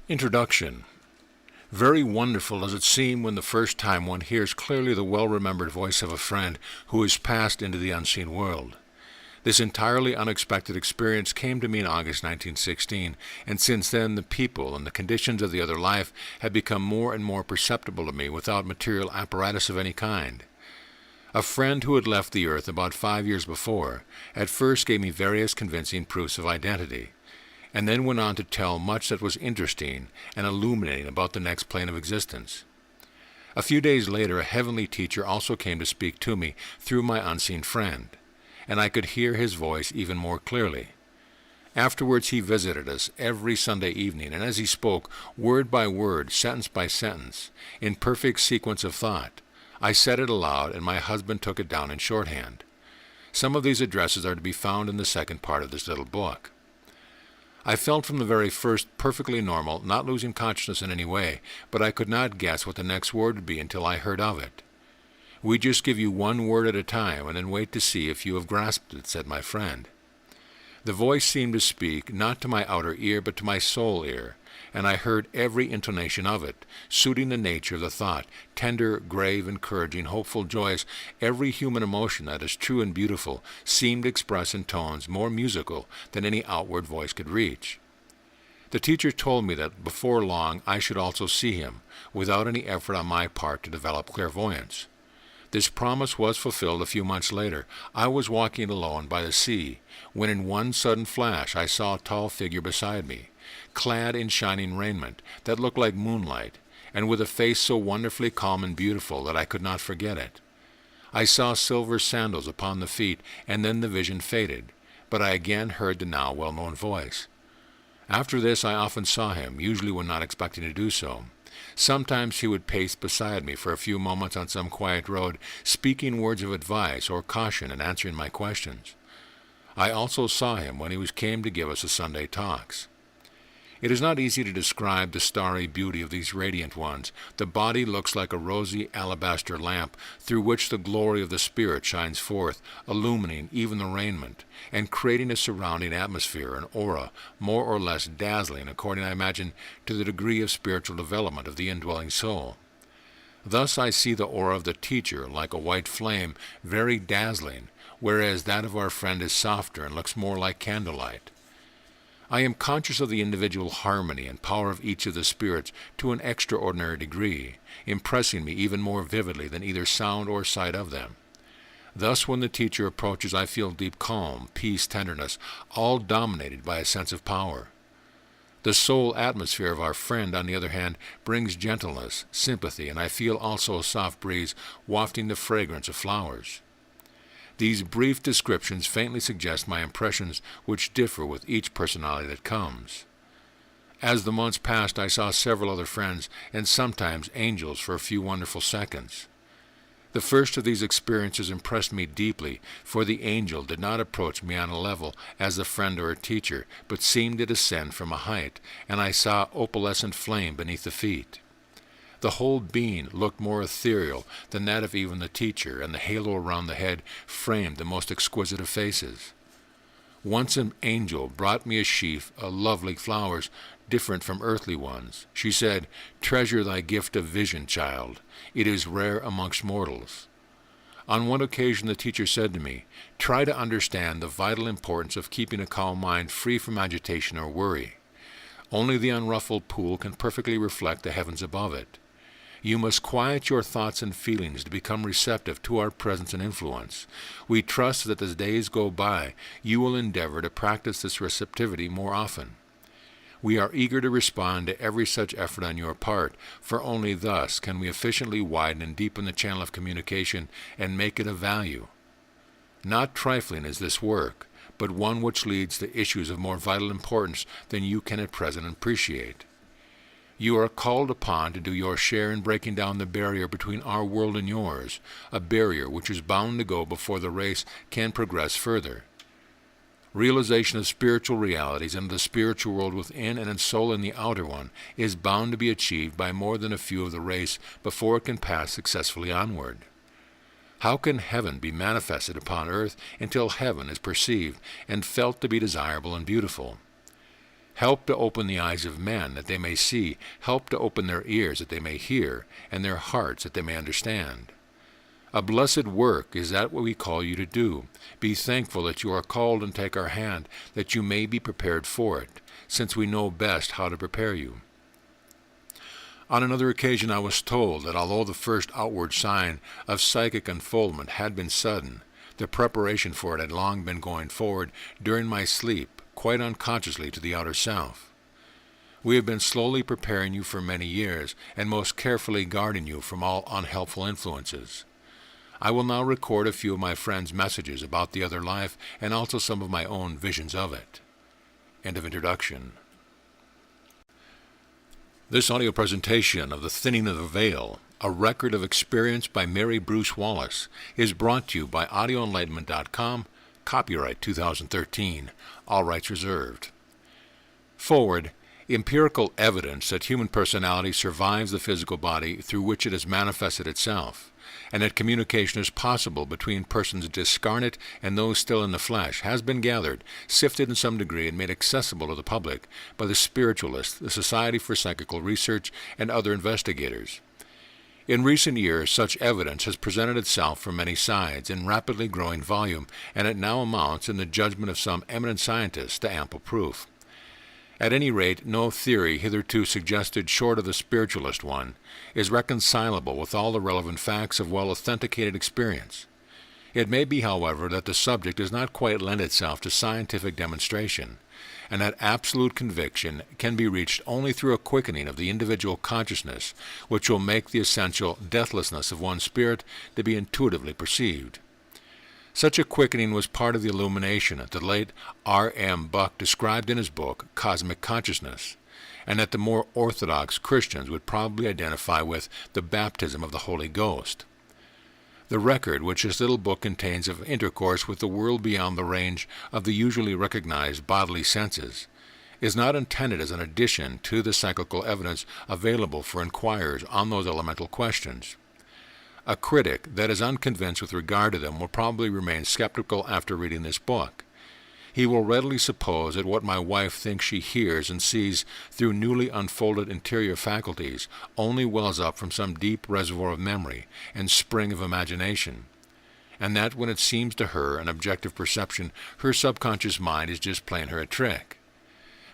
Introduction. Very wonderful does it seem when the first time one hears clearly the well-remembered voice of a friend who has passed into the unseen world. This entirely unexpected experience came to me in August 1916, and since then the people and the conditions of the other life have become more and more perceptible to me without material apparatus of any kind. A friend who had left the earth about 5 years before at first gave me various convincing proofs of identity, and then went on to tell much that was interesting and illuminating about the next plane of existence. A few days later, a heavenly teacher also came to speak to me through my unseen friend, and I could hear his voice even more clearly. Afterwards he visited us every Sunday evening, and as he spoke, word by word, sentence by sentence, in perfect sequence of thought, I said it aloud, and my husband took it down in shorthand. Some of these addresses are to be found in the second part of this little book. I felt from the very first perfectly normal, not losing consciousness in any way, but I could not guess what the next word would be until I heard of it. "We just give you one word at a time, and then wait to see if you have grasped it," said my friend. The voice seemed to speak not to my outer ear, but to my soul ear, and I heard every intonation of it, suiting the nature of the thought, tender, grave, encouraging, hopeful, joyous. Every human emotion that is true and beautiful seemed expressed in tones more musical than any outward voice could reach. The teacher told me that before long I should also see him, without any effort on my part to develop clairvoyance. This promise was fulfilled a few months later. I was walking alone by the sea, when in one sudden flash I saw a tall figure beside me, clad in shining raiment that looked like moonlight, and with a face so wonderfully calm and beautiful that I could not forget it. I saw silver sandals upon the feet, and then the vision faded, but I again heard the now well-known voice. After this I often saw him, usually when not expecting to do so. Sometimes he would pace beside me for a few moments on some quiet road, speaking words of advice or caution and answering my questions. I also saw him when he came to give us the Sunday talks. It is not easy to describe the starry beauty of these radiant ones. The body looks like a rosy alabaster lamp through which the glory of the Spirit shines forth, illumining even the raiment, and creating a surrounding atmosphere, an aura, more or less dazzling, according, I imagine, to the degree of spiritual development of the indwelling soul. Thus I see the aura of the teacher like a white flame, very dazzling, whereas that of our friend is softer and looks more like candlelight. I am conscious of the individual harmony and power of each of the spirits to an extraordinary degree, impressing me even more vividly than either sound or sight of them. Thus, when the teacher approaches, I feel deep calm, peace, tenderness, all dominated by a sense of power. The soul atmosphere of our friend, on the other hand, brings gentleness, sympathy, and I feel also a soft breeze wafting the fragrance of flowers. These brief descriptions faintly suggest my impressions, which differ with each personality that comes. As the months passed, I saw several other friends, and sometimes angels for a few wonderful seconds. The first of these experiences impressed me deeply, for the angel did not approach me on a level as a friend or a teacher, but seemed to descend from a height, and I saw opalescent flame beneath the feet. The whole being looked more ethereal than that of even the teacher, and the halo around the head framed the most exquisite of faces. Once an angel brought me a sheaf of lovely flowers, different from earthly ones. She said, "Treasure thy gift of vision, child. It is rare amongst mortals." On one occasion the teacher said to me, "Try to understand the vital importance of keeping a calm mind free from agitation or worry. Only the unruffled pool can perfectly reflect the heavens above it. You must quiet your thoughts and feelings to become receptive to our presence and influence. We trust that as days go by, you will endeavor to practice this receptivity more often. We are eager to respond to every such effort on your part, for only thus can we efficiently widen and deepen the channel of communication and make it of value. Not trifling is this work, but one which leads to issues of more vital importance than you can at present appreciate. You are called upon to do your share in breaking down the barrier between our world and yours, a barrier which is bound to go before the race can progress further. Realization of spiritual realities and the spiritual world within and soul in the outer one is bound to be achieved by more than a few of the race before it can pass successfully onward. How can heaven be manifested upon earth until heaven is perceived and felt to be desirable and beautiful? Help to open the eyes of men, that they may see. Help to open their ears, that they may hear, and their hearts, that they may understand. A blessed work is that what we call you to do. Be thankful that you are called, and take our hand, that you may be prepared for it, since we know best how to prepare you. On another occasion I was told that although the first outward sign of psychic unfoldment had been sudden, the preparation for it had long been going forward during my sleep, quite unconsciously to the outer self. We have been slowly preparing you for many years, and most carefully guarding you from all unhelpful influences. I will now record a few of my friends' messages about the other life, and also some of my own visions of it. End of introduction. This audio presentation of The Thinning of the Veil, a record of experience by Mary Bruce Wallace, is brought to you by audioenlightenment.com, copyright 2013, all rights reserved. Forward, empirical evidence that human personality survives the physical body through which it has manifested itself, and that communication is possible between persons discarnate and those still in the flesh, has been gathered, sifted in some degree, and made accessible to the public by the spiritualists, the Society for Psychical Research, and other investigators. In recent years, such evidence has presented itself from many sides in rapidly growing volume, and it now amounts, in the judgment of some eminent scientists, to ample proof. At any rate, no theory hitherto suggested short of the spiritualist one is reconcilable with all the relevant facts of well-authenticated experience. It may be, however, that the subject does not quite lend itself to scientific demonstration, and that absolute conviction can be reached only through a quickening of the individual consciousness, which will make the essential deathlessness of one's spirit to be intuitively perceived. Such a quickening was part of the illumination that the late R.M. Buck described in his book, Cosmic Consciousness, and that the more orthodox Christians would probably identify with the baptism of the Holy Ghost. The record which this little book contains of intercourse with the world beyond the range of the usually recognized bodily senses is not intended as an addition to the psychical evidence available for inquirers on those elemental questions. A critic that is unconvinced with regard to them will probably remain skeptical after reading this book. He will readily suppose that what my wife thinks she hears and sees through newly unfolded interior faculties only wells up from some deep reservoir of memory and spring of imagination, and that when it seems to her an objective perception, her subconscious mind is just playing her a trick.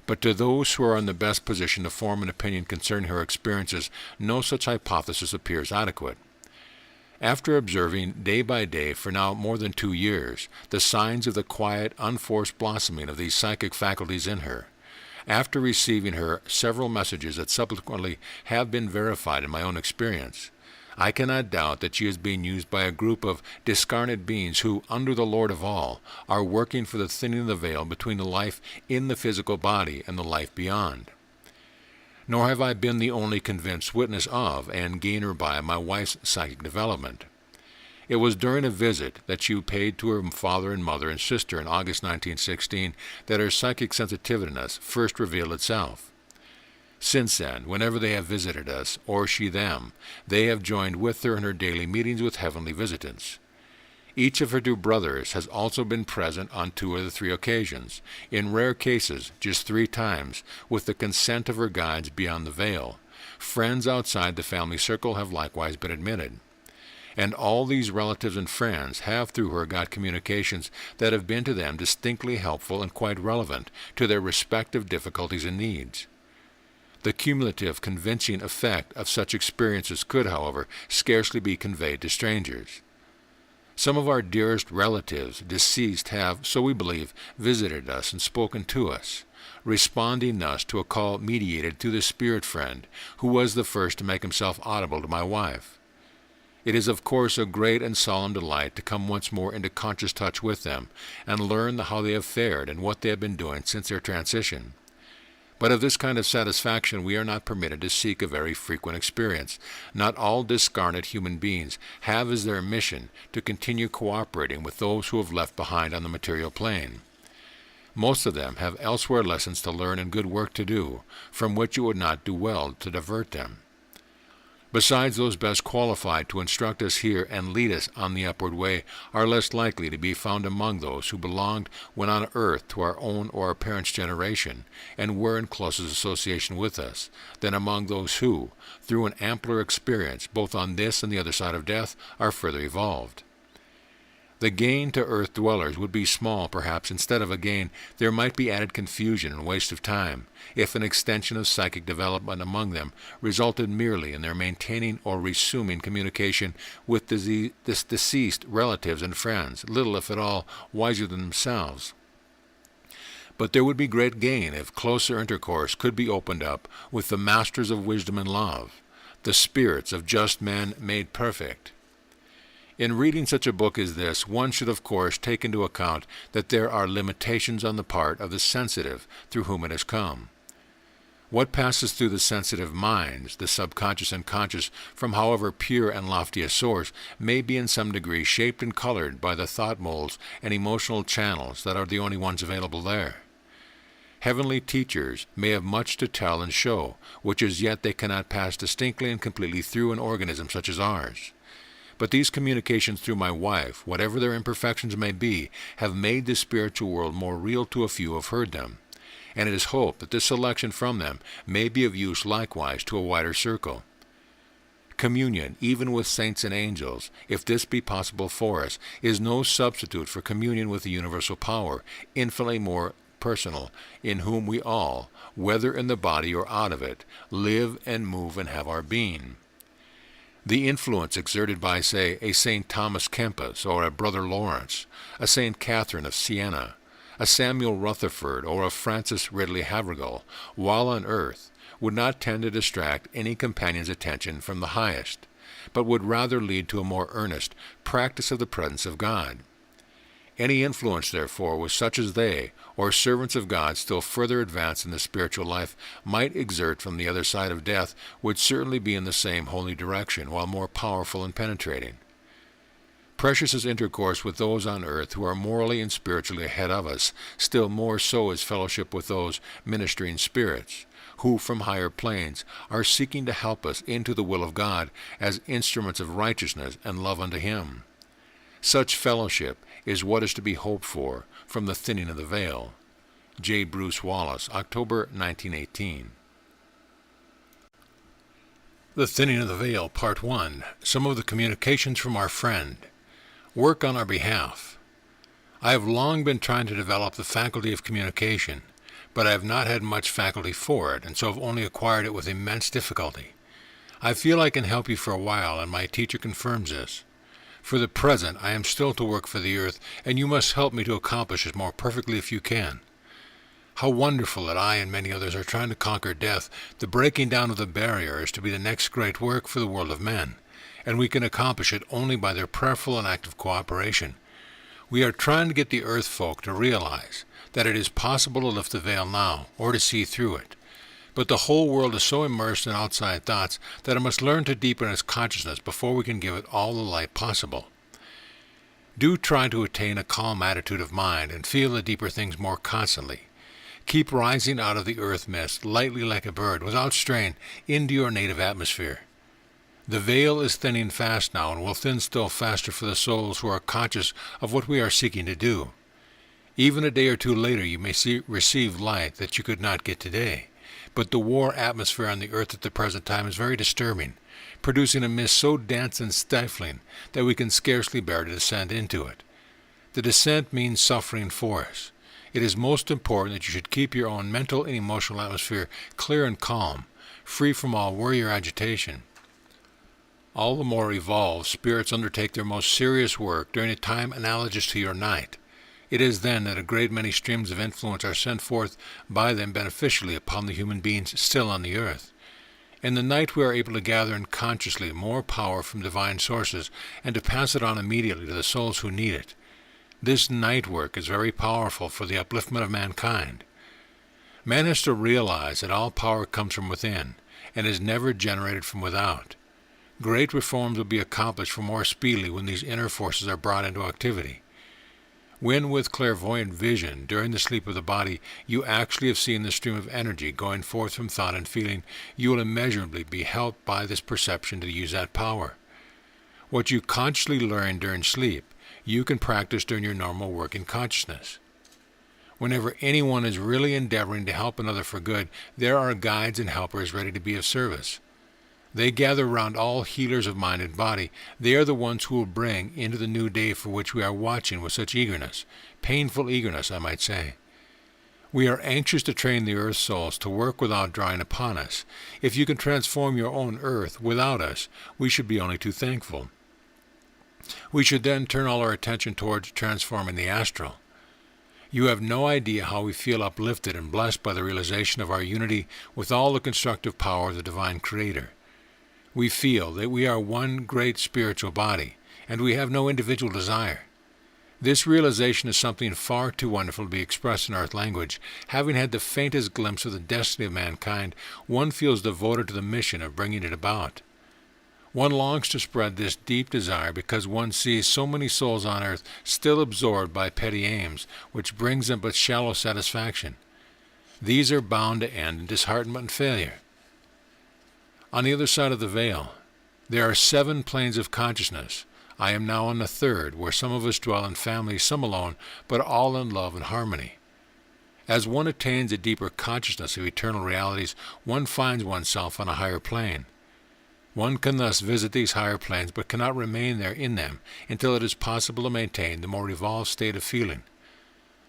But to those who are in the best position to form an opinion concerning her experiences, no such hypothesis appears adequate. After observing day by day for now more than 2 years the signs of the quiet, unforced blossoming of these psychic faculties in her, after receiving her several messages that subsequently have been verified in my own experience, I cannot doubt that she is being used by a group of discarnate beings who, under the Lord of all, are working for the thinning of the veil between the life in the physical body and the life beyond. Nor have I been the only convinced witness of and gainer by my wife's psychic development. It was during a visit that she paid to her father and mother and sister in August 1916 that her psychic sensitiveness first revealed itself. Since then, whenever they have visited us, or she them, they have joined with her in her daily meetings with heavenly visitants. Each of her 2 brothers has also been present on 2 of the 3 occasions, in rare cases just 3 times, with the consent of her guides beyond the veil. Friends outside the family circle have likewise been admitted. And all these relatives and friends have through her got communications that have been to them distinctly helpful and quite relevant to their respective difficulties and needs. The cumulative, convincing effect of such experiences could, however, scarcely be conveyed to strangers. Some of our dearest relatives, deceased, have, so we believe, visited us and spoken to us, responding thus to a call mediated through the spirit friend, who was the first to make himself audible to my wife. It is, of course, a great and solemn delight to come once more into conscious touch with them, and learn how they have fared and what they have been doing since their transition. But of this kind of satisfaction we are not permitted to seek a very frequent experience. Not all discarnate human beings have as their mission to continue cooperating with those who have left behind on the material plane. Most of them have elsewhere lessons to learn and good work to do, from which it would not do well to divert them. Besides, those best qualified to instruct us here and lead us on the upward way are less likely to be found among those who belonged when on earth to our own or our parents' generation, and were in closest association with us, than among those who, through an ampler experience both on this and the other side of death, are further evolved. The gain to earth dwellers would be small, perhaps. Instead of a gain, there might be added confusion and waste of time, if an extension of psychic development among them resulted merely in their maintaining or resuming communication with deceased relatives and friends, little, if at all, wiser than themselves. But there would be great gain if closer intercourse could be opened up with the masters of wisdom and love, the spirits of just men made perfect. In reading such a book as this, one should of course take into account that there are limitations on the part of the sensitive through whom it has come. What passes through the sensitive minds, the subconscious and conscious, from however pure and lofty a source, may be in some degree shaped and colored by the thought molds and emotional channels that are the only ones available there. Heavenly teachers may have much to tell and show, which as yet they cannot pass distinctly and completely through an organism such as ours. But these communications through my wife, whatever their imperfections may be, have made the spiritual world more real to a few who have heard them, and it is hoped that this selection from them may be of use likewise to a wider circle. Communion, even with saints and angels, if this be possible for us, is no substitute for communion with the universal power, infinitely more personal, in whom we all, whether in the body or out of it, live and move and have our being. The influence exerted by, say, a St. Thomas Kempis or a Brother Lawrence, a St. Catherine of Siena, a Samuel Rutherford or a Francis Ridley Havergal, while on earth, would not tend to distract any companion's attention from the highest, but would rather lead to a more earnest practice of the presence of God. Any influence, therefore, with such as they, or servants of God still further advanced in the spiritual life, might exert from the other side of death, would certainly be in the same holy direction, while more powerful and penetrating. Precious is intercourse with those on earth who are morally and spiritually ahead of us, still more so is fellowship with those ministering spirits, who from higher planes are seeking to help us into the will of God as instruments of righteousness and love unto Him. Such fellowship is what is to be hoped for from the thinning of the veil. J. Bruce Wallace, October 1918. The Thinning of the Veil, Part 1. Some of the communications from our friend. Work on our behalf. I have long been trying to develop the faculty of communication, but I have not had much faculty for it, and so have only acquired it with immense difficulty. I feel I can help you for a while, and my teacher confirms this. For the present, I am still to work for the earth, and you must help me to accomplish it more perfectly if you can. How wonderful that I and many others are trying to conquer death. The breaking down of the barrier is to be the next great work for the world of men, and we can accomplish it only by their prayerful and active cooperation. We are trying to get the earth folk to realize that it is possible to lift the veil now, or to see through it. But the whole world is so immersed in outside thoughts that it must learn to deepen its consciousness before we can give it all the light possible. Do try to attain a calm attitude of mind and feel the deeper things more constantly. Keep rising out of the earth mist, lightly like a bird, without strain, into your native atmosphere. The veil is thinning fast now, and will thin still faster for the souls who are conscious of what we are seeking to do. Even a day or two later you may receive light that you could not get today. But the war atmosphere on the earth at the present time is very disturbing, producing a mist so dense and stifling that we can scarcely bear to descend into it. The descent means suffering for us. It is most important that you should keep your own mental and emotional atmosphere clear and calm, free from all worry or agitation. All the more evolved spirits undertake their most serious work during a time analogous to your night. It is then that a great many streams of influence are sent forth by them beneficially upon the human beings still on the earth. In the night we are able to gather in consciously more power from divine sources and to pass it on immediately to the souls who need it. This night work is very powerful for the upliftment of mankind. Man has to realize that all power comes from within and is never generated from without. Great reforms will be accomplished more speedily when these inner forces are brought into activity. When with clairvoyant vision, during the sleep of the body, you actually have seen the stream of energy going forth from thought and feeling, you will immeasurably be helped by this perception to use that power. What you consciously learn during sleep, you can practice during your normal working consciousness. Whenever anyone is really endeavoring to help another for good, there are guides and helpers ready to be of service. They gather around all healers of mind and body. They are the ones who will bring into the new day for which we are watching with such eagerness, painful eagerness, I might say. We are anxious to train the earth souls to work without drawing upon us. If you can transform your own earth without us, we should be only too thankful. We should then turn all our attention towards transforming the astral. You have no idea how we feel uplifted and blessed by the realization of our unity with all the constructive power of the Divine Creator. We feel that we are one great spiritual body, and we have no individual desire. This realization is something far too wonderful to be expressed in earth language. Having had the faintest glimpse of the destiny of mankind, one feels devoted to the mission of bringing it about. One longs to spread this deep desire because one sees so many souls on earth still absorbed by petty aims, which brings them but shallow satisfaction. These are bound to end in disheartenment and failure. On the other side of the veil, there are 7 planes of consciousness. I am now on the 3rd, where some of us dwell in families, some alone, but all in love and harmony. As one attains a deeper consciousness of eternal realities, one finds oneself on a higher plane. One can thus visit these higher planes, but cannot remain there in them until it is possible to maintain the more evolved state of feeling.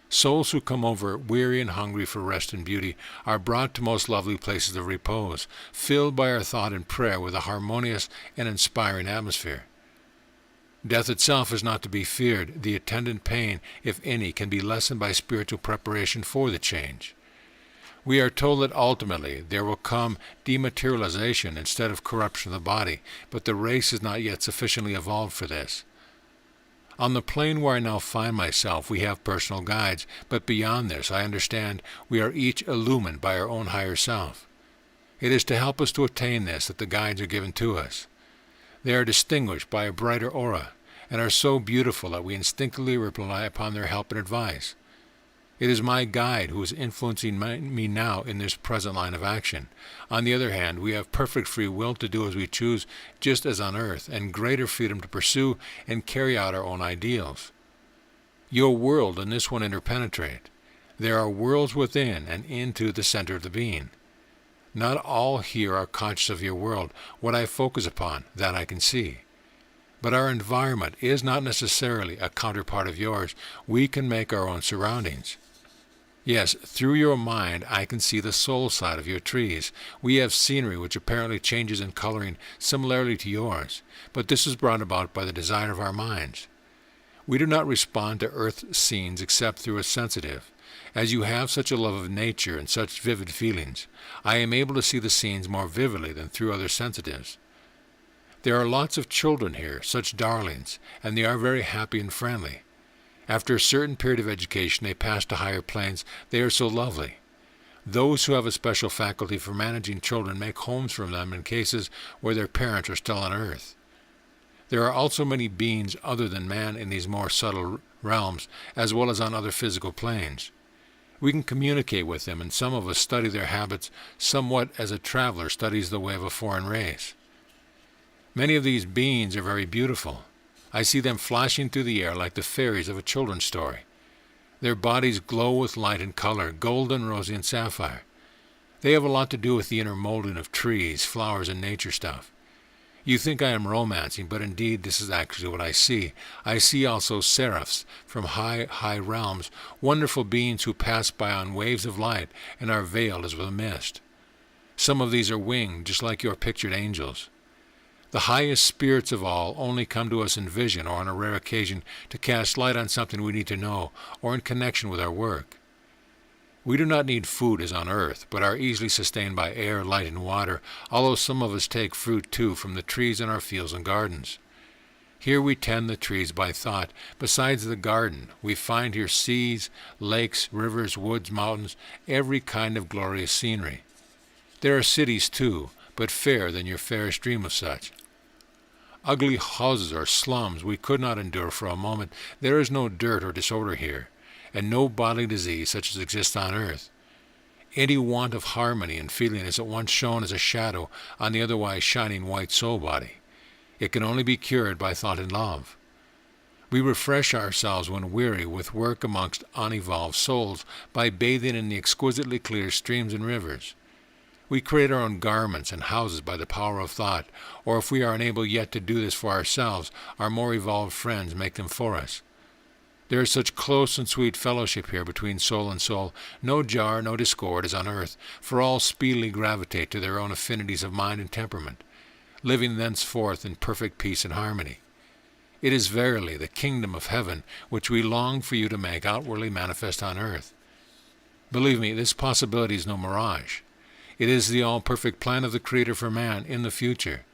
Souls who come over weary and hungry for rest and beauty are brought to most lovely places of repose, filled by our thought and prayer with a harmonious and inspiring atmosphere. Death itself is not to be feared. The attendant pain, if any, can be lessened by spiritual preparation for the change. We are told that ultimately there will come dematerialization instead of corruption of the body, but the race is not yet sufficiently evolved for this. On the plane where I now find myself, we have personal guides, but beyond this, I understand, we are each illumined by our own higher self. It is to help us to attain this that the guides are given to us. They are distinguished by a brighter aura, and are so beautiful that we instinctively rely upon their help and advice. It is my guide who is influencing me now in this present line of action. On the other hand, we have perfect free will to do as we choose, just as on earth, and greater freedom to pursue and carry out our own ideals. Your world and this one interpenetrate. There are worlds within and into the center of the being. Not all here are conscious of your world. What I focus upon, that I can see. But our environment is not necessarily a counterpart of yours. We can make our own surroundings. Yes, through your mind I can see the soul side of your trees. We have scenery which apparently changes in coloring similarly to yours, but this is brought about by the desire of our minds. We do not respond to earth scenes except through a sensitive. As you have such a love of nature and such vivid feelings, I am able to see the scenes more vividly than through other sensitives. There are lots of children here, such darlings, and they are very happy and friendly. After a certain period of education, they pass to higher planes. They are so lovely. Those who have a special faculty for managing children make homes for them in cases where their parents are still on earth. There are also many beings other than man in these more subtle realms, as well as on other physical planes. We can communicate with them, and some of us study their habits somewhat as a traveler studies the way of a foreign race. Many of these beings are very beautiful. I see them flashing through the air like the fairies of a children's story. Their bodies glow with light and color, golden, rosy, and sapphire. They have a lot to do with the inner molding of trees, flowers, and nature stuff. You think I am romancing, but indeed this is actually what I see. I see also seraphs from high, high realms, wonderful beings who pass by on waves of light and are veiled as with a mist. Some of these are winged, just like your pictured angels. The highest spirits of all only come to us in vision or on a rare occasion to cast light on something we need to know or in connection with our work. We do not need food as on earth, but are easily sustained by air, light, and water, although some of us take fruit too from the trees in our fields and gardens. Here we tend the trees by thought. Besides the garden, we find here seas, lakes, rivers, woods, mountains, every kind of glorious scenery. There are cities too, but fairer than your fairest dream of such. Ugly houses or slums we could not endure for a moment. There is no dirt or disorder here, and no bodily disease such as exists on earth. Any want of harmony and feeling is at once shown as a shadow on the otherwise shining white soul body. It can only be cured by thought and love. We refresh ourselves when weary with work amongst unevolved souls by bathing in the exquisitely clear streams and rivers. We create our own garments and houses by the power of thought, or if we are unable yet to do this for ourselves, our more evolved friends make them for us. There is such close and sweet fellowship here between soul and soul, no jar, no discord as on earth, for all speedily gravitate to their own affinities of mind and temperament, living thenceforth in perfect peace and harmony. It is verily the kingdom of heaven which we long for you to make outwardly manifest on earth. Believe me, this possibility is no mirage. It is the all-perfect plan of the Creator for man in the future.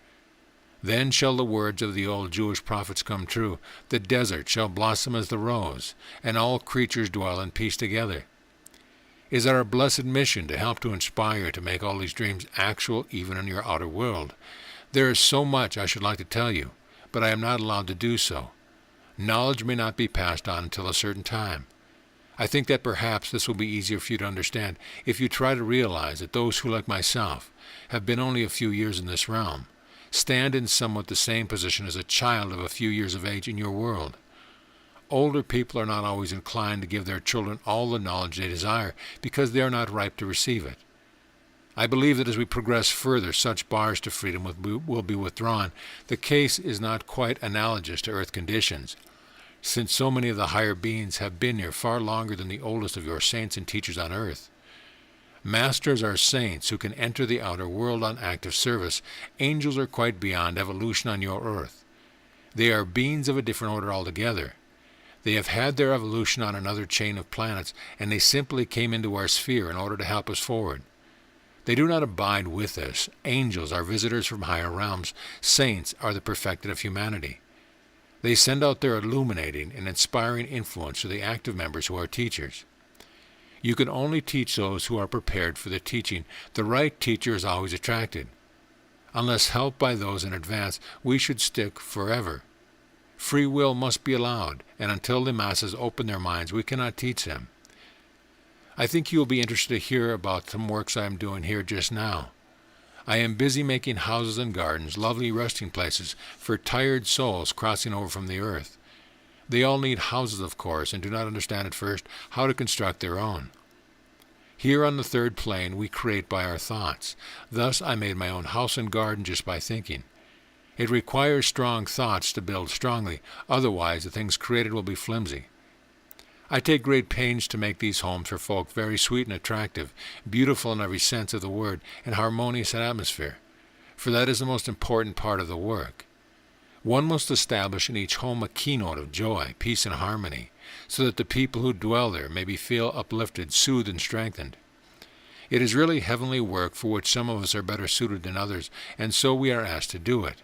Then shall the words of the old Jewish prophets come true. The desert shall blossom as the rose, and all creatures dwell in peace together. It is our blessed mission to help to inspire you to make all these dreams actual even in your outer world. There is so much I should like to tell you, but I am not allowed to do so. Knowledge may not be passed on until a certain time. I think that perhaps this will be easier for you to understand if you try to realize that those who, like myself, have been only a few years in this realm, stand in somewhat the same position as a child of a few years of age in your world. Older people are not always inclined to give their children all the knowledge they desire because they are not ripe to receive it. I believe that as we progress further, such bars to freedom will be withdrawn. The case is not quite analogous to earth conditions, since so many of the higher beings have been here far longer than the oldest of your saints and teachers on earth. Masters are saints who can enter the outer world on active service. Angels are quite beyond evolution on your earth. They are beings of a different order altogether. They have had their evolution on another chain of planets, and they simply came into our sphere in order to help us forward. They do not abide with us. Angels are visitors from higher realms. Saints are the perfected of humanity. They send out their illuminating and inspiring influence to the active members who are teachers. You can only teach those who are prepared for the teaching. The right teacher is always attracted. Unless helped by those in advance, we should stick forever. Free will must be allowed, and until the masses open their minds, we cannot teach them. I think you will be interested to hear about some works I am doing here just now. I am busy making houses and gardens, lovely resting places for tired souls crossing over from the earth. They all need houses, of course, and do not understand at first how to construct their own. Here on the third plane we create by our thoughts. Thus I made my own house and garden just by thinking. It requires strong thoughts to build strongly, otherwise the things created will be flimsy. I take great pains to make these homes for folk very sweet and attractive, beautiful in every sense of the word, and harmonious in atmosphere, for that is the most important part of the work. One must establish in each home a keynote of joy, peace, and harmony, so that the people who dwell there may feel uplifted, soothed, and strengthened. It is really heavenly work for which some of us are better suited than others, and so we are asked to do it.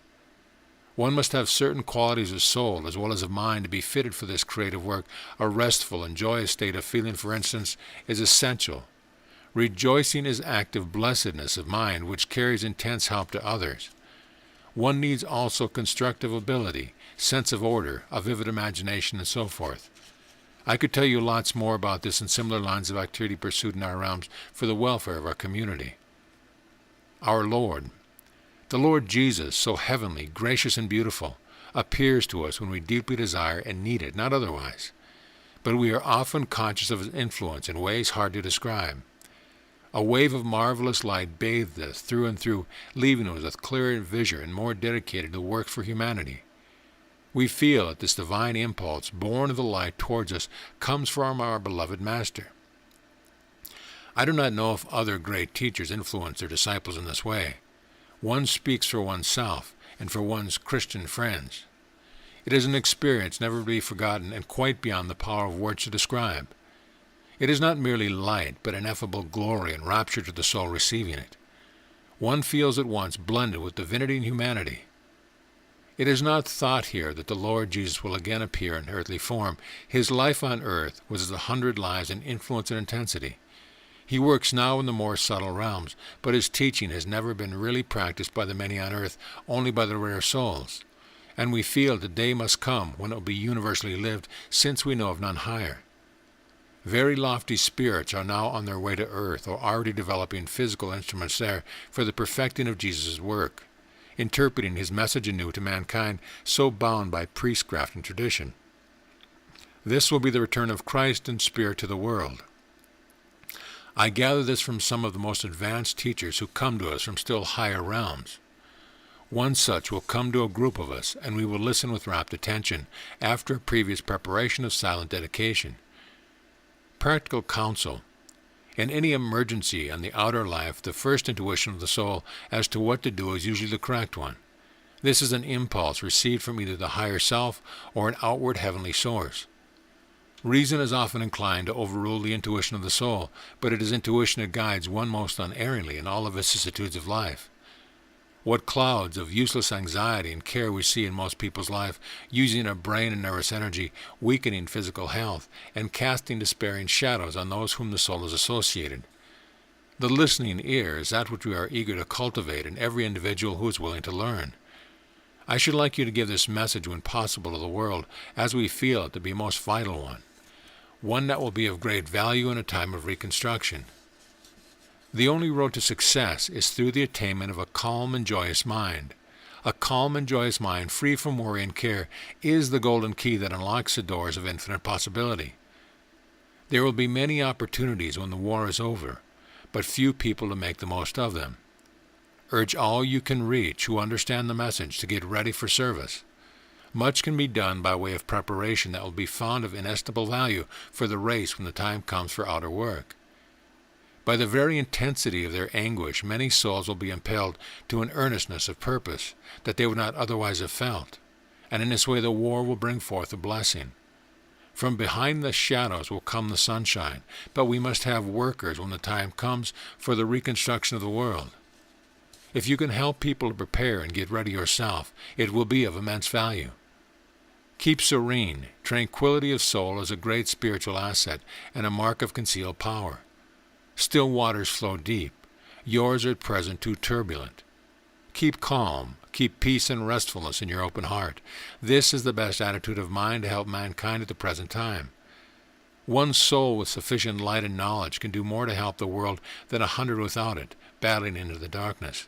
One must have certain qualities of soul as well as of mind to be fitted for this creative work. A restful and joyous state of feeling, for instance, is essential. Rejoicing is active blessedness of mind which carries intense help to others. One needs also constructive ability, sense of order, a vivid imagination, and so forth. I could tell you lots more about this and similar lines of activity pursued in our realms for the welfare of our community. Our Lord, the Lord Jesus, so heavenly, gracious, and beautiful, appears to us when we deeply desire and need it, not otherwise. But we are often conscious of his influence in ways hard to describe. A wave of marvelous light bathed us through and through, leaving us with clearer vision and more dedicated to work for humanity. We feel that this divine impulse, born of the light towards us, comes from our beloved Master. I do not know if other great teachers influence their disciples in this way. One speaks for oneself and for one's Christian friends. It is an experience never to be forgotten and quite beyond the power of words to describe. It is not merely light, but ineffable glory and rapture to the soul receiving it. One feels at once blended with divinity and humanity. It is not thought here that the Lord Jesus will again appear in earthly form. His life on earth was as 100 lives in influence and intensity. He works now in the more subtle realms, but his teaching has never been really practiced by the many on earth, only by the rare souls. and we feel the day must come when it will be universally lived, since we know of none higher. Very lofty spirits are now on their way to earth, or already developing physical instruments there for the perfecting of Jesus' work, interpreting his message anew to mankind, so bound by priestcraft and tradition. This will be the return of Christ in spirit to the world. I gather this from some of the most advanced teachers who come to us from still higher realms. One such will come to a group of us, and we will listen with rapt attention, after a previous preparation of silent dedication. Practical counsel. In any emergency on the outer life, the first intuition of the soul as to what to do is usually the correct one. This is an impulse received from either the higher self or an outward heavenly source. Reason is often inclined to overrule the intuition of the soul, but it is intuition that guides one most unerringly in all the vicissitudes of life. What clouds of useless anxiety and care we see in most people's life, using our brain and nervous energy, weakening physical health, and casting despairing shadows on those whom the soul is associated. The listening ear is that which we are eager to cultivate in every individual who is willing to learn. I should like you to give this message when possible to the world, as we feel it to be a most vital one that will be of great value in a time of reconstruction. The only road to success is through the attainment of a calm and joyous mind. A calm and joyous mind, free from worry and care, is the golden key that unlocks the doors of infinite possibility. There will be many opportunities when the war is over, but few people to make the most of them. Urge all you can reach who understand the message to get ready for service. Much can be done by way of preparation that will be found of inestimable value for the race when the time comes for outer work. By the very intensity of their anguish, many souls will be impelled to an earnestness of purpose that they would not otherwise have felt, and in this way the war will bring forth a blessing. From behind the shadows will come the sunshine, but we must have workers when the time comes for the reconstruction of the world. If you can help people to prepare and get ready yourself, it will be of immense value. Keep serene. Tranquility of soul is a great spiritual asset and a mark of concealed power. Still waters flow deep. Yours are at present too turbulent. Keep calm. Keep peace and restfulness in your open heart. This is the best attitude of mind to help mankind at the present time. One soul with sufficient light and knowledge can do more to help the world than 100 without it, battling into the darkness.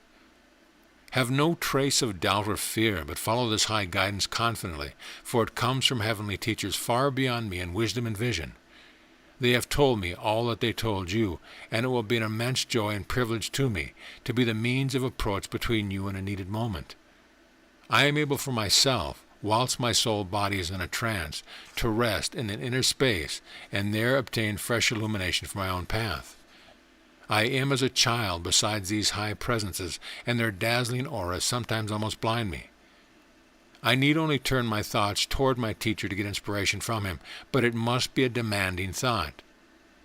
Have no trace of doubt or fear, but follow this high guidance confidently, for it comes from heavenly teachers far beyond me in wisdom and vision. They have told me all that they told you, and it will be an immense joy and privilege to me to be the means of approach between you and a needed moment. I am able for myself, whilst my soul body is in a trance, to rest in an inner space and there obtain fresh illumination for my own path. I am as a child beside these high presences, and their dazzling auras sometimes almost blind me. I need only turn my thoughts toward my teacher to get inspiration from him, but it must be a demanding thought.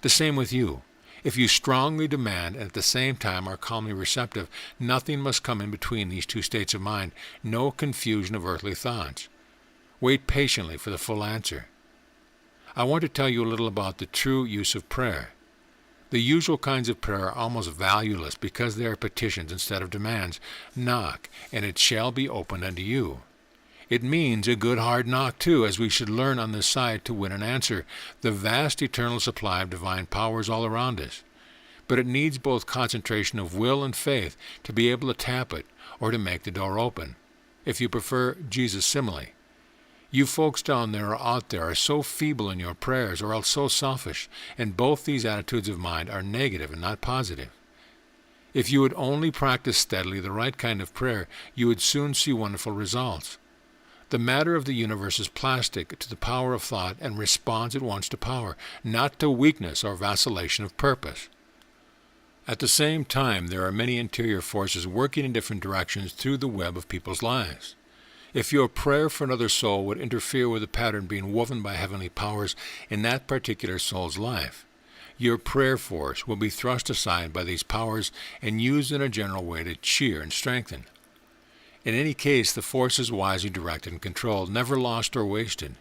The same with you. If you strongly demand and at the same time are calmly receptive, nothing must come in between these two states of mind, no confusion of earthly thoughts. Wait patiently for the full answer. I want to tell you a little about the true use of prayer. The usual kinds of prayer are almost valueless because they are petitions instead of demands. Knock, and it shall be opened unto you. It means a good hard knock, too, as we should learn on this side to win an answer, the vast eternal supply of divine powers all around us. But it needs both concentration of will and faith to be able to tap it or to make the door open, if you prefer Jesus' simile. You folks down there or out there are so feeble in your prayers or else so selfish, and both these attitudes of mind are negative and not positive. If you would only practice steadily the right kind of prayer, you would soon see wonderful results. The matter of the universe is plastic to the power of thought and responds at once to power, not to weakness or vacillation of purpose. At the same time, there are many interior forces working in different directions through the web of people's lives. If your prayer for another soul would interfere with the pattern being woven by heavenly powers in that particular soul's life, your prayer force will be thrust aside by these powers and used in a general way to cheer and strengthen. In any case, the force is wisely directed and controlled, never lost or wasted.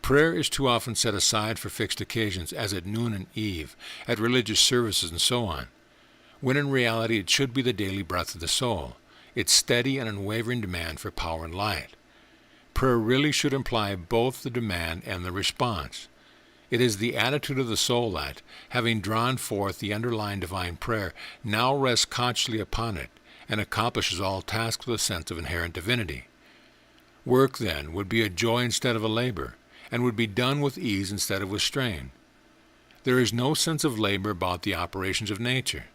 Prayer is too often set aside for fixed occasions, as at noon and eve, at religious services and so on, when in reality it should be the daily breath of the soul, its steady and unwavering demand for power and light. Prayer really should imply both the demand and the response. It is the attitude of the soul that, having drawn forth the underlying divine prayer, now rests consciously upon it and accomplishes all tasks with a sense of inherent divinity. Work, then, would be a joy instead of a labor, and would be done with ease instead of with strain. There is no sense of labor about the operations of nature.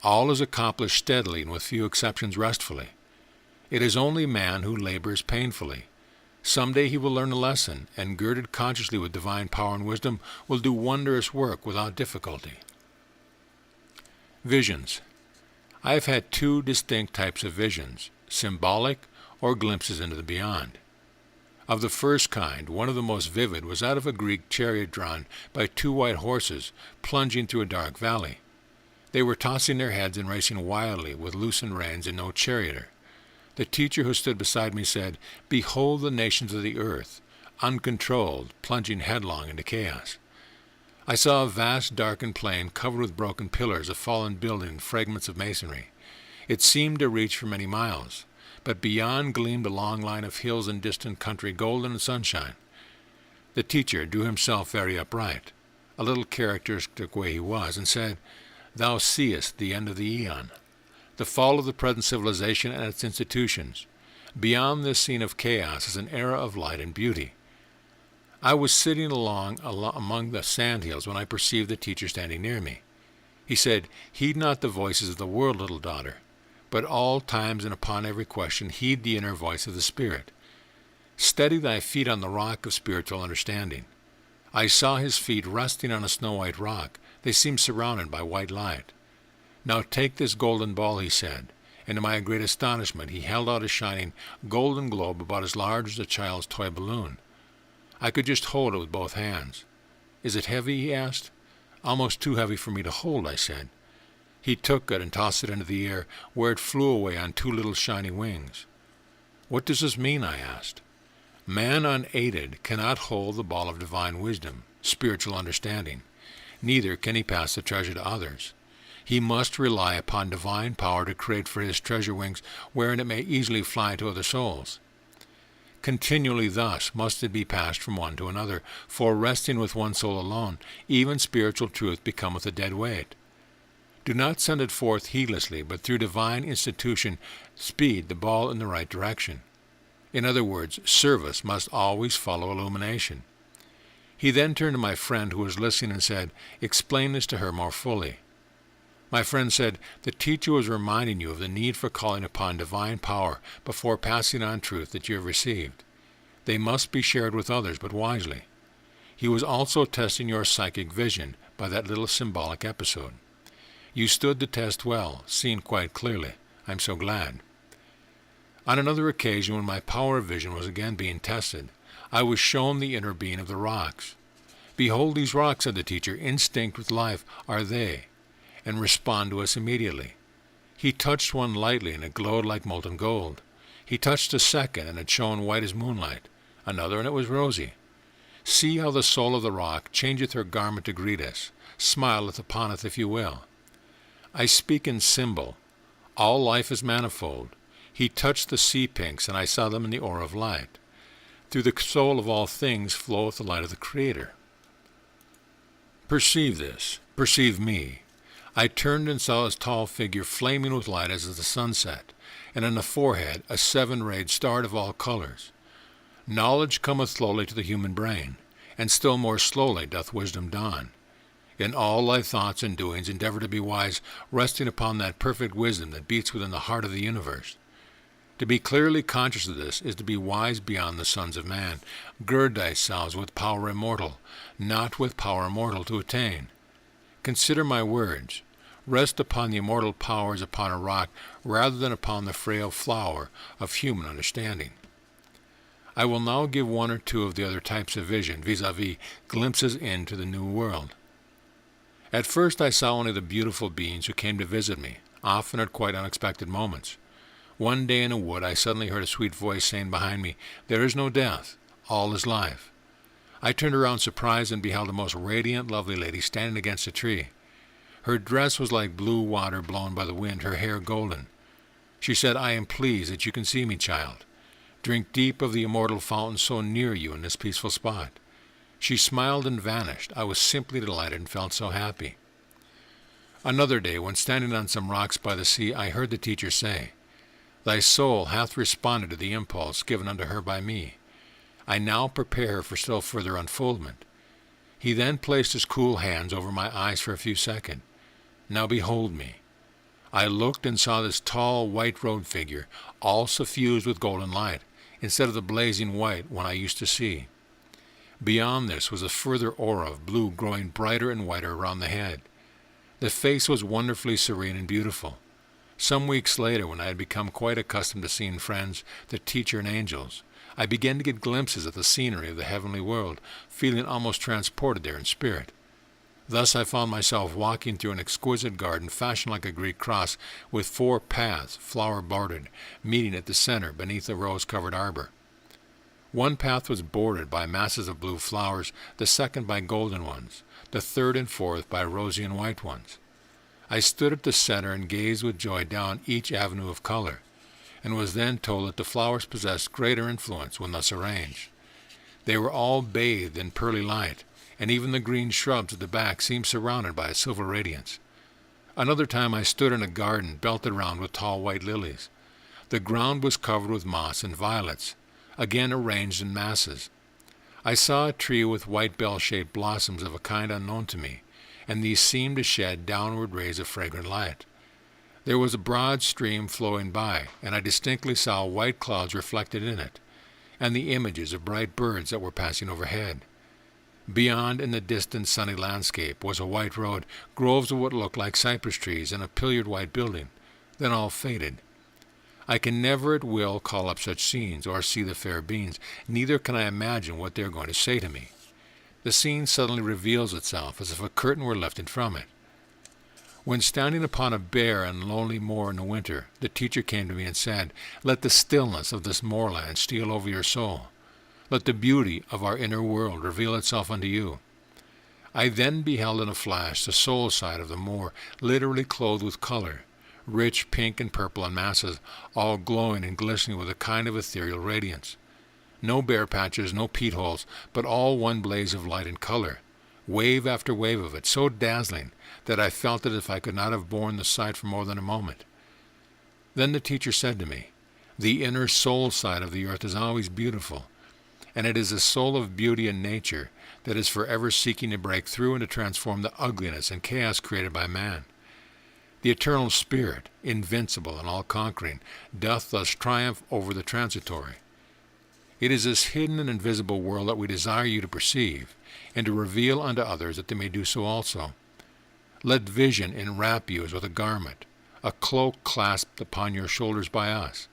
All is accomplished steadily and with few exceptions restfully. It is only man who labors painfully. Some day he will learn a lesson, and girded consciously with divine power and wisdom, will do wondrous work without difficulty. Visions. I have had two distinct types of visions, symbolic or glimpses into the beyond. Of the first kind, one of the most vivid was that of a Greek chariot drawn by two white horses plunging through a dark valley. They were tossing their heads and racing wildly with loosened reins and no charioteer. The teacher who stood beside me said, "Behold the nations of the earth, uncontrolled, plunging headlong into chaos." I saw a vast darkened plain covered with broken pillars of fallen building and fragments of masonry. It seemed to reach for many miles, but beyond gleamed a long line of hills and distant country, golden in sunshine. The teacher drew himself very upright, a little characteristic way he was, and said, "Thou seest the end of the eon, the fall of the present civilization and its institutions. Beyond this scene of chaos is an era of light and beauty." I was sitting among the sandhills when I perceived the teacher standing near me. He said, "Heed not the voices of the world, little daughter, but all times and upon every question heed the inner voice of the Spirit. Steady thy feet on the rock of spiritual understanding." I saw his feet resting on a snow-white rock. They seemed surrounded by white light. "Now take this golden ball," he said, and to my great astonishment he held out a shining golden globe about as large as a child's toy balloon. I could just hold it with both hands. "Is it heavy?" he asked. "Almost too heavy for me to hold," I said. He took it and tossed it into the air, where it flew away on two little shiny wings. "What does this mean?" I asked. Man unaided cannot hold the ball of divine wisdom, spiritual understanding. Neither can he pass the treasure to others. He must rely upon divine power to create for his treasure wings wherein it may easily fly to other souls. Continually thus must it be passed from one to another, for resting with one soul alone, even spiritual truth becometh a dead weight. Do not send it forth heedlessly, but through divine institution speed the ball in the right direction. In other words, service must always follow illumination. He then turned to my friend who was listening and said, "Explain this to her more fully." My friend said, "The teacher was reminding you of the need for calling upon divine power before passing on truth that you have received. They must be shared with others, but wisely. He was also testing your psychic vision by that little symbolic episode. You stood the test well, seeing quite clearly. I'm so glad." On another occasion, when my power of vision was again being tested, I was shown the inner being of the rocks. "Behold these rocks," said the teacher, "instinct with life are they, and respond to us immediately." He touched one lightly, and it glowed like molten gold. He touched a second, and it shone white as moonlight. Another, and it was rosy. "See how the soul of the rock changeth her garment to greet us, smileth upon us, if you will. I speak in symbol. All life is manifold. He touched the sea pinks, and I saw them in the aura of light. Through the soul of all things floweth the light of the Creator. Perceive this. Perceive me. I turned and saw his tall figure flaming with light as the sunset, and on the forehead a seven-rayed star of all colors. Knowledge cometh slowly to the human brain, and still more slowly doth wisdom dawn. In all thy thoughts and doings endeavor to be wise, resting upon that perfect wisdom that beats within the heart of the universe. To be clearly conscious of this is to be wise beyond the sons of man. Gird thyself with power immortal, not with power mortal to attain. Consider my words. Rest upon the immortal power as upon a rock, rather than upon the frail flower of human understanding. I will now give one or two of the other types of vision, vis-a-vis glimpses into the new world. At first I saw only the beautiful beings who came to visit me, often at quite unexpected moments. One day in a wood I suddenly heard a sweet voice saying behind me, "There is no death, all is life." I turned around surprised and beheld a most radiant, lovely lady standing against a tree. Her dress was like blue water blown by the wind, her hair golden. She said, "I am pleased that you can see me, child. Drink deep of the immortal fountain so near you in this peaceful spot. She smiled and vanished. I was simply delighted and felt so happy. Another day, when standing on some rocks by the sea, I heard the teacher say, "Thy soul hath responded to the impulse given unto her by me. I now prepare her for still further unfoldment." He then placed his cool hands over my eyes for a few seconds. "Now behold me." I looked and saw this tall, white-robed figure, all suffused with golden light, instead of the blazing white one I used to see. Beyond this was a further aura of blue growing brighter and whiter around the head. The face was wonderfully serene and beautiful. Some weeks later, when I had become quite accustomed to seeing friends, the teacher and angels, I began to get glimpses of the scenery of the heavenly world, feeling almost transported there in spirit. Thus I found myself walking through an exquisite garden fashioned like a Greek cross, with 4 paths, flower-bordered, meeting at the center beneath a rose-covered arbor. One path was bordered by masses of blue flowers, the second by golden ones, the third and fourth by rosy and white ones. I stood at the center and gazed with joy down each avenue of color, and was then told that the flowers possessed greater influence when thus arranged. They were all bathed in pearly light, and even the green shrubs at the back seemed surrounded by a silver radiance. Another time I stood in a garden belted round with tall white lilies. The ground was covered with moss and violets, again arranged in masses. I saw a tree with white bell-shaped blossoms of a kind unknown to me, and these seemed to shed downward rays of fragrant light. There was a broad stream flowing by, and I distinctly saw white clouds reflected in it, and the images of bright birds that were passing overhead. Beyond, in the distant sunny landscape, was a white road, groves of what looked like cypress trees, and a pillared white building. Then all faded. I can never at will call up such scenes, or see the fair beings, neither can I imagine what they are going to say to me. The scene suddenly reveals itself, as if a curtain were lifted from it. When standing upon a bare and lonely moor in the winter, the teacher came to me and said, "Let the stillness of this moorland steal over your soul. Let the beauty of our inner world reveal itself unto you." I then beheld in a flash the soul side of the moor, literally clothed with color, rich pink and purple in masses, all glowing and glistening with a kind of ethereal radiance. No bare patches, no peat holes, but all one blaze of light and color, wave after wave of it, so dazzling that I felt as if I could not have borne the sight for more than a moment. Then the teacher said to me, "The inner soul side of the earth is always beautiful, and it is the soul of beauty in nature that is forever seeking to break through and to transform the ugliness and chaos created by man. The eternal spirit, invincible and all-conquering, doth thus triumph over the transitory. It is this hidden and invisible world that we desire you to perceive, and to reveal unto others that they may do so also. Let vision enwrap you as with a garment, a cloak clasped upon your shoulders by us.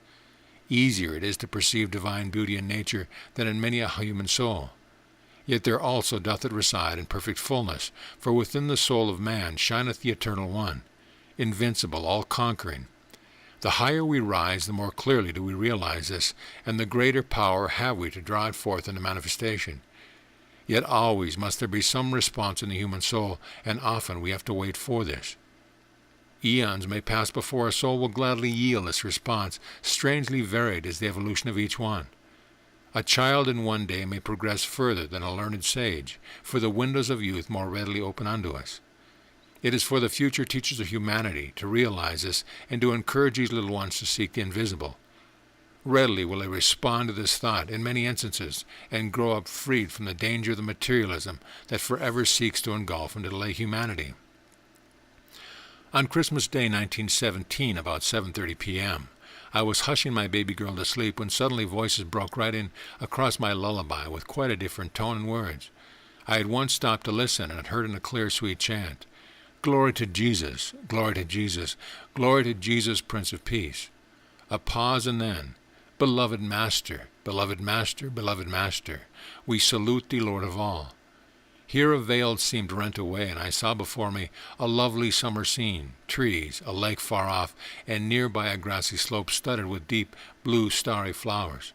Easier it is to perceive divine beauty in nature than in many a human soul. Yet there also doth it reside in perfect fullness, for within the soul of man shineth the Eternal One, invincible, all-conquering. The higher we rise, the more clearly do we realize this, and the greater power have we to draw it forth into manifestation. Yet always must there be some response in the human soul, and often we have to wait for this. Eons may pass before a soul will gladly yield this response. Strangely varied is the evolution of each one. A child in one day may progress further than a learned sage, for the windows of youth more readily open unto us. It is for the future teachers of humanity to realize this and to encourage these little ones to seek the invisible. Readily will they respond to this thought in many instances and grow up freed from the danger of the materialism that forever seeks to engulf and delay humanity. On Christmas Day 1917, about 7:30 p.m., I was hushing my baby girl to sleep when suddenly voices broke right in across my lullaby with quite a different tone and words. I had once stopped to listen and had heard in a clear, sweet chant, "Glory to Jesus, glory to Jesus, glory to Jesus, Prince of Peace." A pause, and then, "Beloved Master, beloved Master, beloved Master, we salute thee, Lord of all." Here a veil seemed rent away, and I saw before me a lovely summer scene, trees, a lake far off, and nearby a grassy slope studded with deep, blue, starry flowers.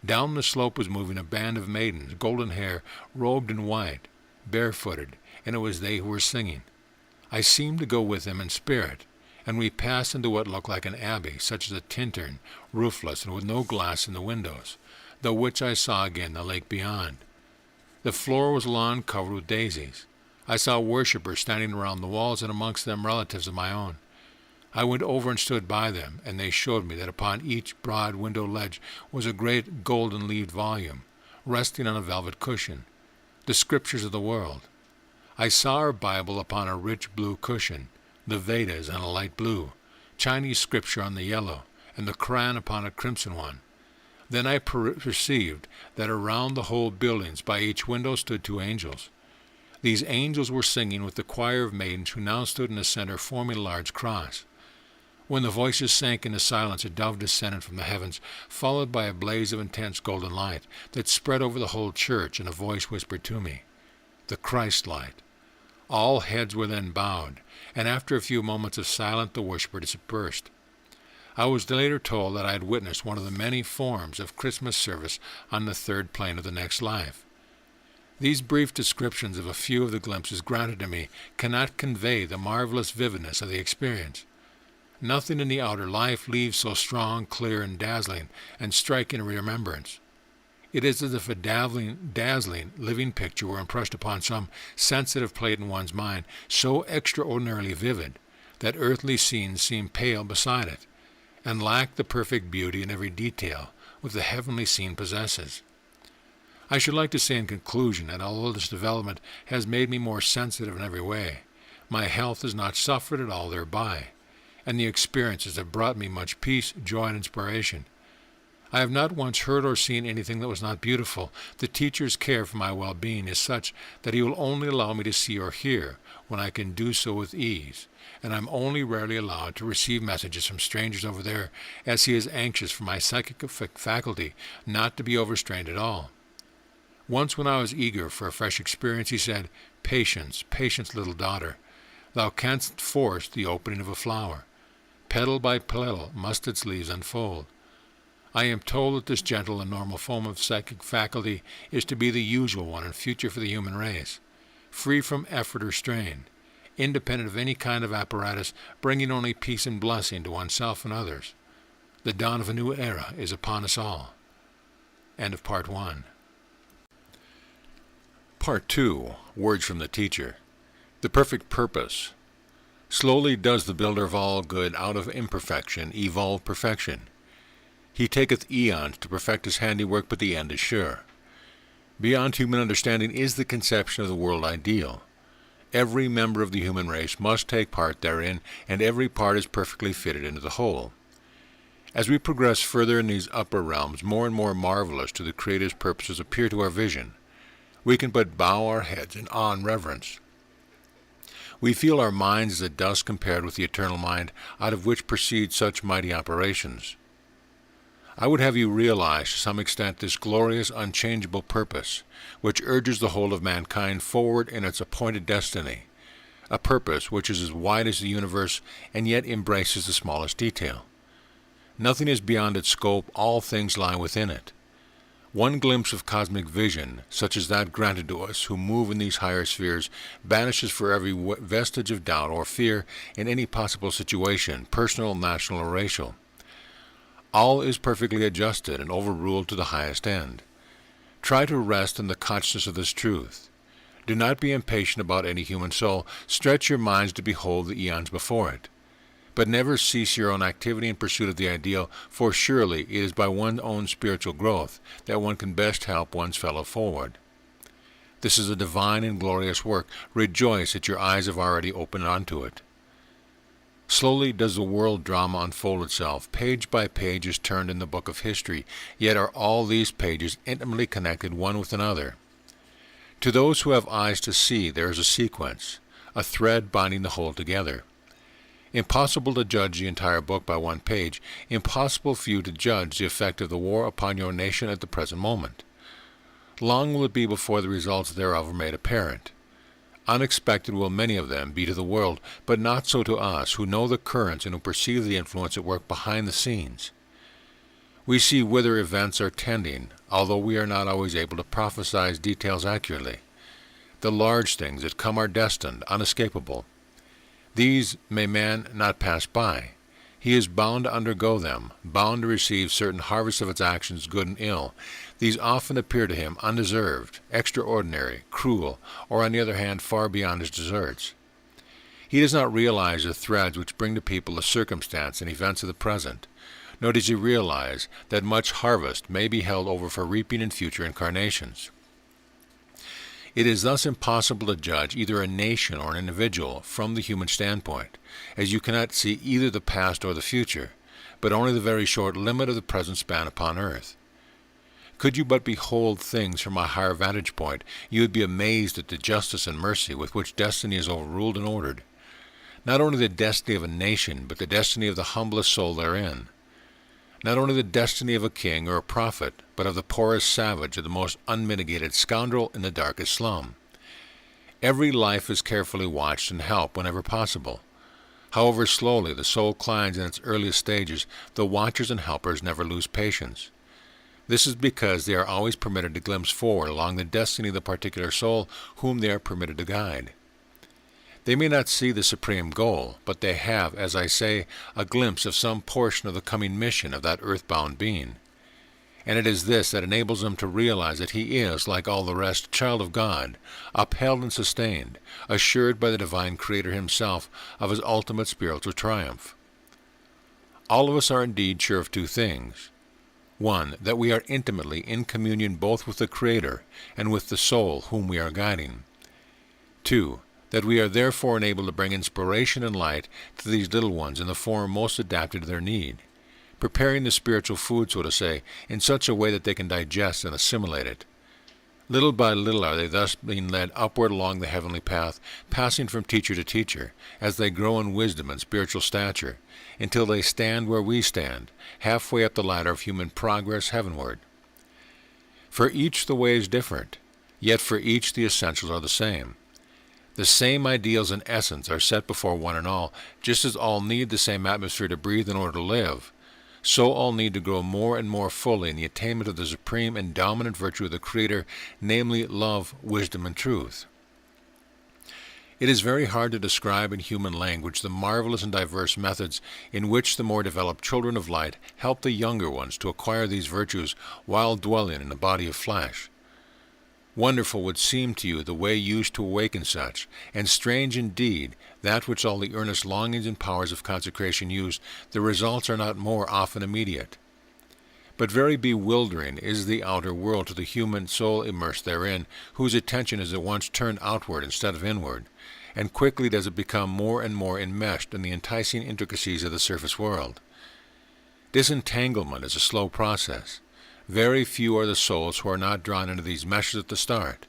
Down the slope was moving a band of maidens, golden hair, robed in white, barefooted, and it was they who were singing. I seemed to go with them in spirit, and we passed into what looked like an abbey, such as a tintern, roofless, and with no glass in the windows, though which I saw again the lake beyond. The floor was lawn covered with daisies. I saw worshippers standing around the walls, and amongst them relatives of my own. I went over and stood by them, and they showed me that upon each broad window ledge was a great golden-leaved volume, resting on a velvet cushion, the Scriptures of the world. I saw our Bible upon a rich blue cushion, the Vedas on a light blue, Chinese Scripture on the yellow, and the Koran upon a crimson one. Then I perceived that around the whole buildings by each window stood 2 angels. These angels were singing with the choir of maidens who now stood in the center forming a large cross. When the voices sank into silence, a dove descended from the heavens, followed by a blaze of intense golden light that spread over the whole church, and a voice whispered to me, "The Christ light." All heads were then bowed, and after a few moments of silence the worshiper dispersed. I was later told that I had witnessed one of the many forms of Christmas service on the third plane of the next life. These brief descriptions of a few of the glimpses granted to me cannot convey the marvelous vividness of the experience. Nothing in the outer life leaves so strong, clear, and dazzling and striking a remembrance. It is as if a dazzling, living picture were impressed upon some sensitive plate in one's mind, so extraordinarily vivid that earthly scenes seem pale beside it, and lack the perfect beauty in every detail which the heavenly scene possesses. I should like to say in conclusion that although this development has made me more sensitive in every way, my health has not suffered at all thereby, and the experiences have brought me much peace, joy, and inspiration. I have not once heard or seen anything that was not beautiful. The teacher's care for my well-being is such that he will only allow me to see or hear when I can do so with ease, and I am only rarely allowed to receive messages from strangers over there, as he is anxious for my psychic faculty not to be overstrained at all. Once when I was eager for a fresh experience, he said, "Patience, patience, little daughter. Thou canst force the opening of a flower. Petal by petal must its leaves unfold." I am told that this gentle and normal form of psychic faculty is to be the usual one in future for the human race, free from effort or strain, independent of any kind of apparatus, bringing only peace and blessing to oneself and others. The dawn of a new era is upon us all. End of Part 1. Part 2. Words from the Teacher. The perfect purpose. Slowly does the builder of all good out of imperfection evolve perfection. He taketh eons to perfect his handiwork, but the end is sure. Beyond human understanding is the conception of the world ideal. Every member of the human race must take part therein, and every part is perfectly fitted into the whole. As we progress further in these upper realms, more and more marvelous to the Creator's purposes appear to our vision. We can but bow our heads in awe and reverence. We feel our minds as a dust compared with the eternal mind, out of which proceed such mighty operations. I would have you realize to some extent this glorious, unchangeable purpose, which urges the whole of mankind forward in its appointed destiny, a purpose which is as wide as the universe and yet embraces the smallest detail. Nothing is beyond its scope, all things lie within it. One glimpse of cosmic vision, such as that granted to us who move in these higher spheres, banishes for every vestige of doubt or fear in any possible situation, personal, national, or racial. All is perfectly adjusted and overruled to the highest end. Try to rest in the consciousness of this truth. Do not be impatient about any human soul. Stretch your minds to behold the eons before it. But never cease your own activity in pursuit of the ideal, for surely it is by one's own spiritual growth that one can best help one's fellow forward. This is a divine and glorious work. Rejoice that your eyes have already opened unto it. Slowly does the world drama unfold itself. Page by page is turned in the book of history, yet are all these pages intimately connected one with another. To those who have eyes to see, there is a sequence, a thread binding the whole together. Impossible to judge the entire book by one page, impossible for you to judge the effect of the war upon your nation at the present moment. Long will it be before the results thereof are made apparent. Unexpected will many of them be to the world, but not so to us, who know the currents and who perceive the influence at work behind the scenes. We see whither events are tending, although we are not always able to prophesy details accurately. The large things that come are destined, unescapable. These may man not pass by. He is bound to undergo them, bound to receive certain harvests of its actions, good and ill. These often appear to him undeserved, extraordinary, cruel, or on the other hand far beyond his deserts. He does not realize the threads which bring to people the circumstance and events of the present, nor does he realize that much harvest may be held over for reaping in future incarnations. It is thus impossible to judge either a nation or an individual from the human standpoint, as you cannot see either the past or the future, but only the very short limit of the present span upon earth. Could you but behold things from a higher vantage point, you would be amazed at the justice and mercy with which destiny is overruled and ordered. Not only the destiny of a nation, but the destiny of the humblest soul therein. Not only the destiny of a king or a prophet, but of the poorest savage or the most unmitigated scoundrel in the darkest slum. Every life is carefully watched and helped whenever possible. However slowly the soul climbs in its earliest stages, the watchers and helpers never lose patience. This is because they are always permitted to glimpse forward along the destiny of the particular soul whom they are permitted to guide. They may not see the supreme goal, but they have, as I say, a glimpse of some portion of the coming mission of that earthbound being. And it is this that enables them to realize that he is, like all the rest, a child of God, upheld and sustained, assured by the divine Creator himself of his ultimate spiritual triumph. All of us are indeed sure of two things. One, that we are intimately in communion both with the Creator and with the soul whom we are guiding. Two, that we are therefore enabled to bring inspiration and light to these little ones in the form most adapted to their need, preparing the spiritual food, so to say, in such a way that they can digest and assimilate it. Little by little are they thus being led upward along the heavenly path, passing from teacher to teacher, as they grow in wisdom and spiritual stature, until they stand where we stand, halfway up the ladder of human progress heavenward. For each the way is different, yet for each the essentials are the same. The same ideals and essence are set before one and all, just as all need the same atmosphere to breathe in order to live. So all need to grow more and more fully in the attainment of the supreme and dominant virtue of the Creator, namely love, wisdom, and truth. It is very hard to describe in human language the marvelous and diverse methods in which the more developed children of light help the younger ones to acquire these virtues while dwelling in a body of flesh. Wonderful would seem to you the way used to awaken such, and strange indeed that which all the earnest longings and powers of consecration use, the results are not more often immediate. But very bewildering is the outer world to the human soul immersed therein, whose attention is at once turned outward instead of inward, and quickly does it become more and more enmeshed in the enticing intricacies of the surface world. Disentanglement is a slow process. Very few are the souls who are not drawn into these meshes at the start.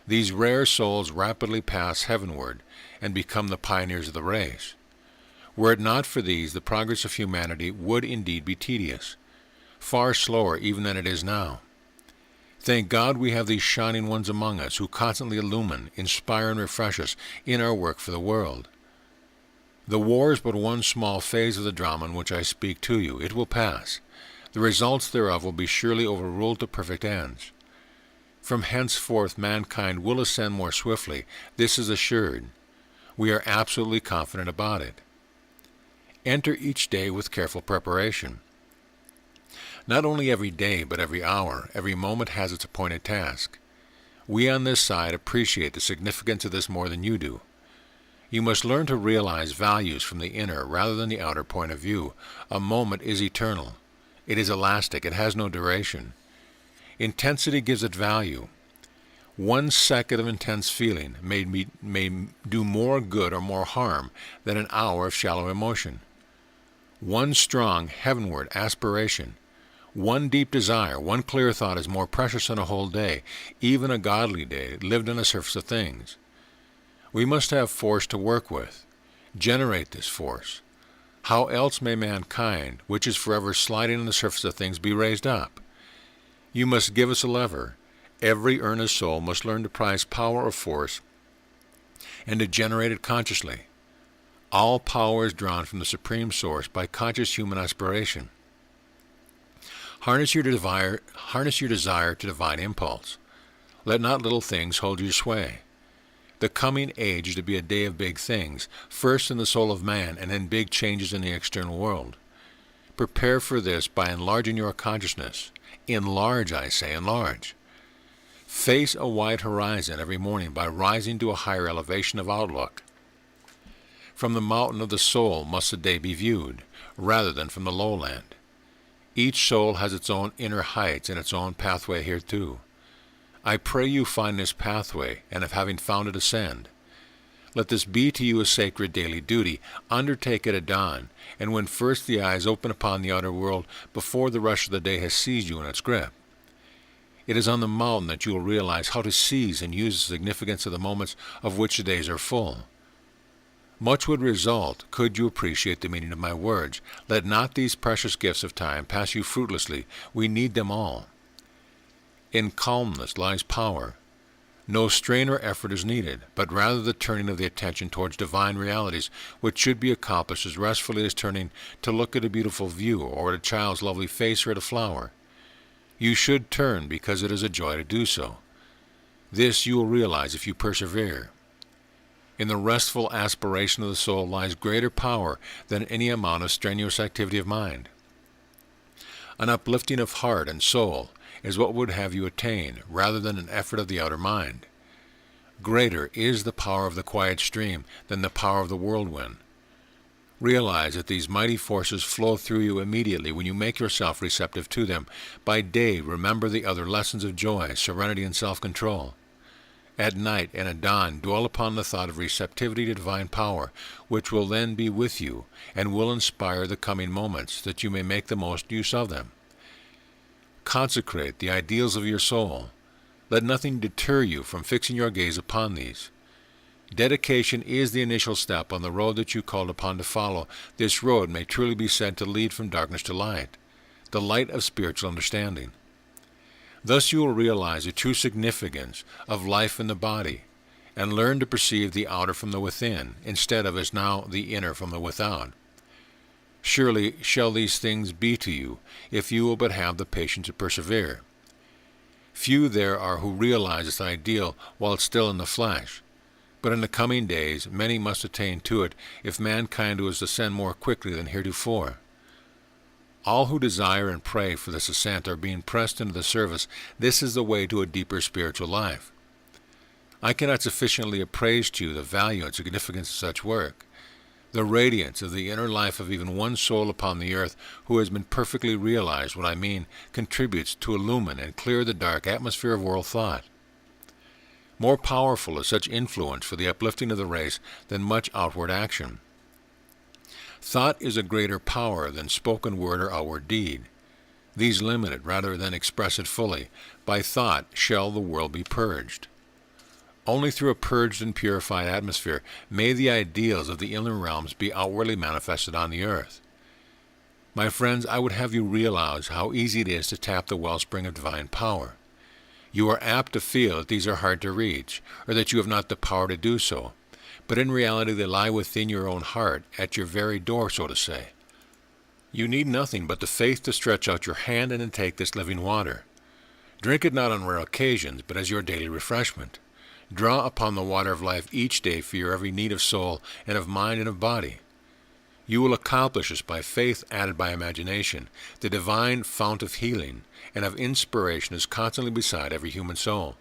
These rare souls rapidly pass heavenward and become the pioneers of the race. Were it not for these, the progress of humanity would indeed be tedious, far slower even than it is now. Thank God we have these shining ones among us who constantly illumine, inspire, and refresh us in our work for the world. The war is but one small phase of the drama in which I speak to you. It will pass. The results thereof will be surely overruled to perfect ends. From henceforth mankind will ascend more swiftly. This is assured. We are absolutely confident about it. Enter each day with careful preparation. Not only every day, but every hour, every moment has its appointed task. We on this side appreciate the significance of this more than you do. You must learn to realize values from the inner rather than the outer point of view. A moment is eternal. It is elastic. It has no duration. Intensity gives it value. 1 second of intense feeling may do more good or more harm than an hour of shallow emotion. One strong heavenward aspiration, one deep desire, one clear thought is more precious than a whole day, even a godly day lived on the surface of things. We must have force to work with. Generate this force. How else may mankind, which is forever sliding on the surface of things, be raised up? You must give us a lever. Every earnest soul must learn to prize power or force and to generate it consciously. All power is drawn from the Supreme Source by conscious human aspiration. Harness your desire to divine impulse. Let not little things hold your sway. The coming age is to be a day of big things, first in the soul of man, and then big changes in the external world. Prepare for this by enlarging your consciousness. Enlarge, I say, enlarge. Face a wide horizon every morning by rising to a higher elevation of outlook. From the mountain of the soul must the day be viewed, rather than from the lowland. Each soul has its own inner heights and its own pathway hereto. I pray you find this pathway, and if having found it, ascend. Let this be to you a sacred daily duty. Undertake it at dawn, and when first the eyes open upon the outer world, before the rush of the day has seized you in its grip. It is on the mountain that you will realize how to seize and use the significance of the moments of which the days are full. Much would result could you appreciate the meaning of my words. Let not these precious gifts of time pass you fruitlessly. We need them all. In calmness lies power. No strain or effort is needed, but rather the turning of the attention towards divine realities, which should be accomplished as restfully as turning to look at a beautiful view, or at a child's lovely face, or at a flower. You should turn because it is a joy to do so. This you will realize if you persevere. In the restful aspiration of the soul lies greater power than any amount of strenuous activity of mind. An uplifting of heart and soul is what would have you attain, rather than an effort of the outer mind. Greater is the power of the quiet stream than the power of the whirlwind. Realize that these mighty forces flow through you immediately when you make yourself receptive to them. By day, remember the other lessons of joy, serenity, and self-control. At night and at dawn, dwell upon the thought of receptivity to divine power, which will then be with you, and will inspire the coming moments, that you may make the most use of them. Consecrate the ideals of your soul. Let nothing deter you from fixing your gaze upon these. Dedication is the initial step on the road that you called upon to follow. This road may truly be said to lead from darkness to light, the light of spiritual understanding. Thus you will realize the true significance of life in the body, and learn to perceive the outer from the within, instead of as now the inner from the without. Surely shall these things be to you, if you will but have the patience to persevere. Few there are who realize this ideal while still in the flesh, but in the coming days many must attain to it, if mankind was to ascend more quickly than heretofore. All who desire and pray for this ascent are being pressed into the service. This is the way to a deeper spiritual life. I cannot sufficiently appraise to you the value and significance of such work. The radiance of the inner life of even one soul upon the earth who has been perfectly realized what I mean contributes to illumine and clear the dark atmosphere of world thought. More powerful is such influence for the uplifting of the race than much outward action. Thought is a greater power than spoken word or outward deed. These limit it rather than express it fully. By thought shall the world be purged. Only through a purged and purified atmosphere may the ideals of the inner realms be outwardly manifested on the earth. My friends, I would have you realize how easy it is to tap the wellspring of divine power. You are apt to feel that these are hard to reach, or that you have not the power to do so, but in reality they lie within your own heart, at your very door, so to say. You need nothing but the faith to stretch out your hand and to take this living water. Drink it not on rare occasions, but as your daily refreshment. Draw upon the water of life each day for your every need of soul and of mind and of body. You will accomplish this by faith added by imagination. The divine fount of healing and of inspiration is constantly beside every human soul.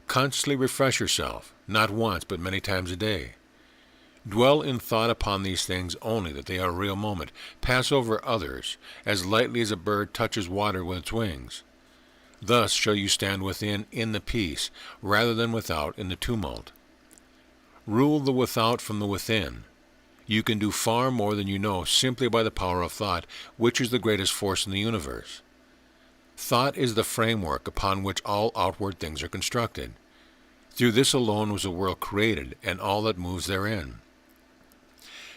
Constantly refresh yourself, not once but many times a day. Dwell in thought upon these things only, that they are a real moment. Pass over others as lightly as a bird touches water with its wings. Thus shall you stand within in the peace, rather than without in the tumult. Rule the without from the within. You can do far more than you know simply by the power of thought, which is the greatest force in the universe. Thought is the framework upon which all outward things are constructed. Through this alone was the world created, and all that moves therein.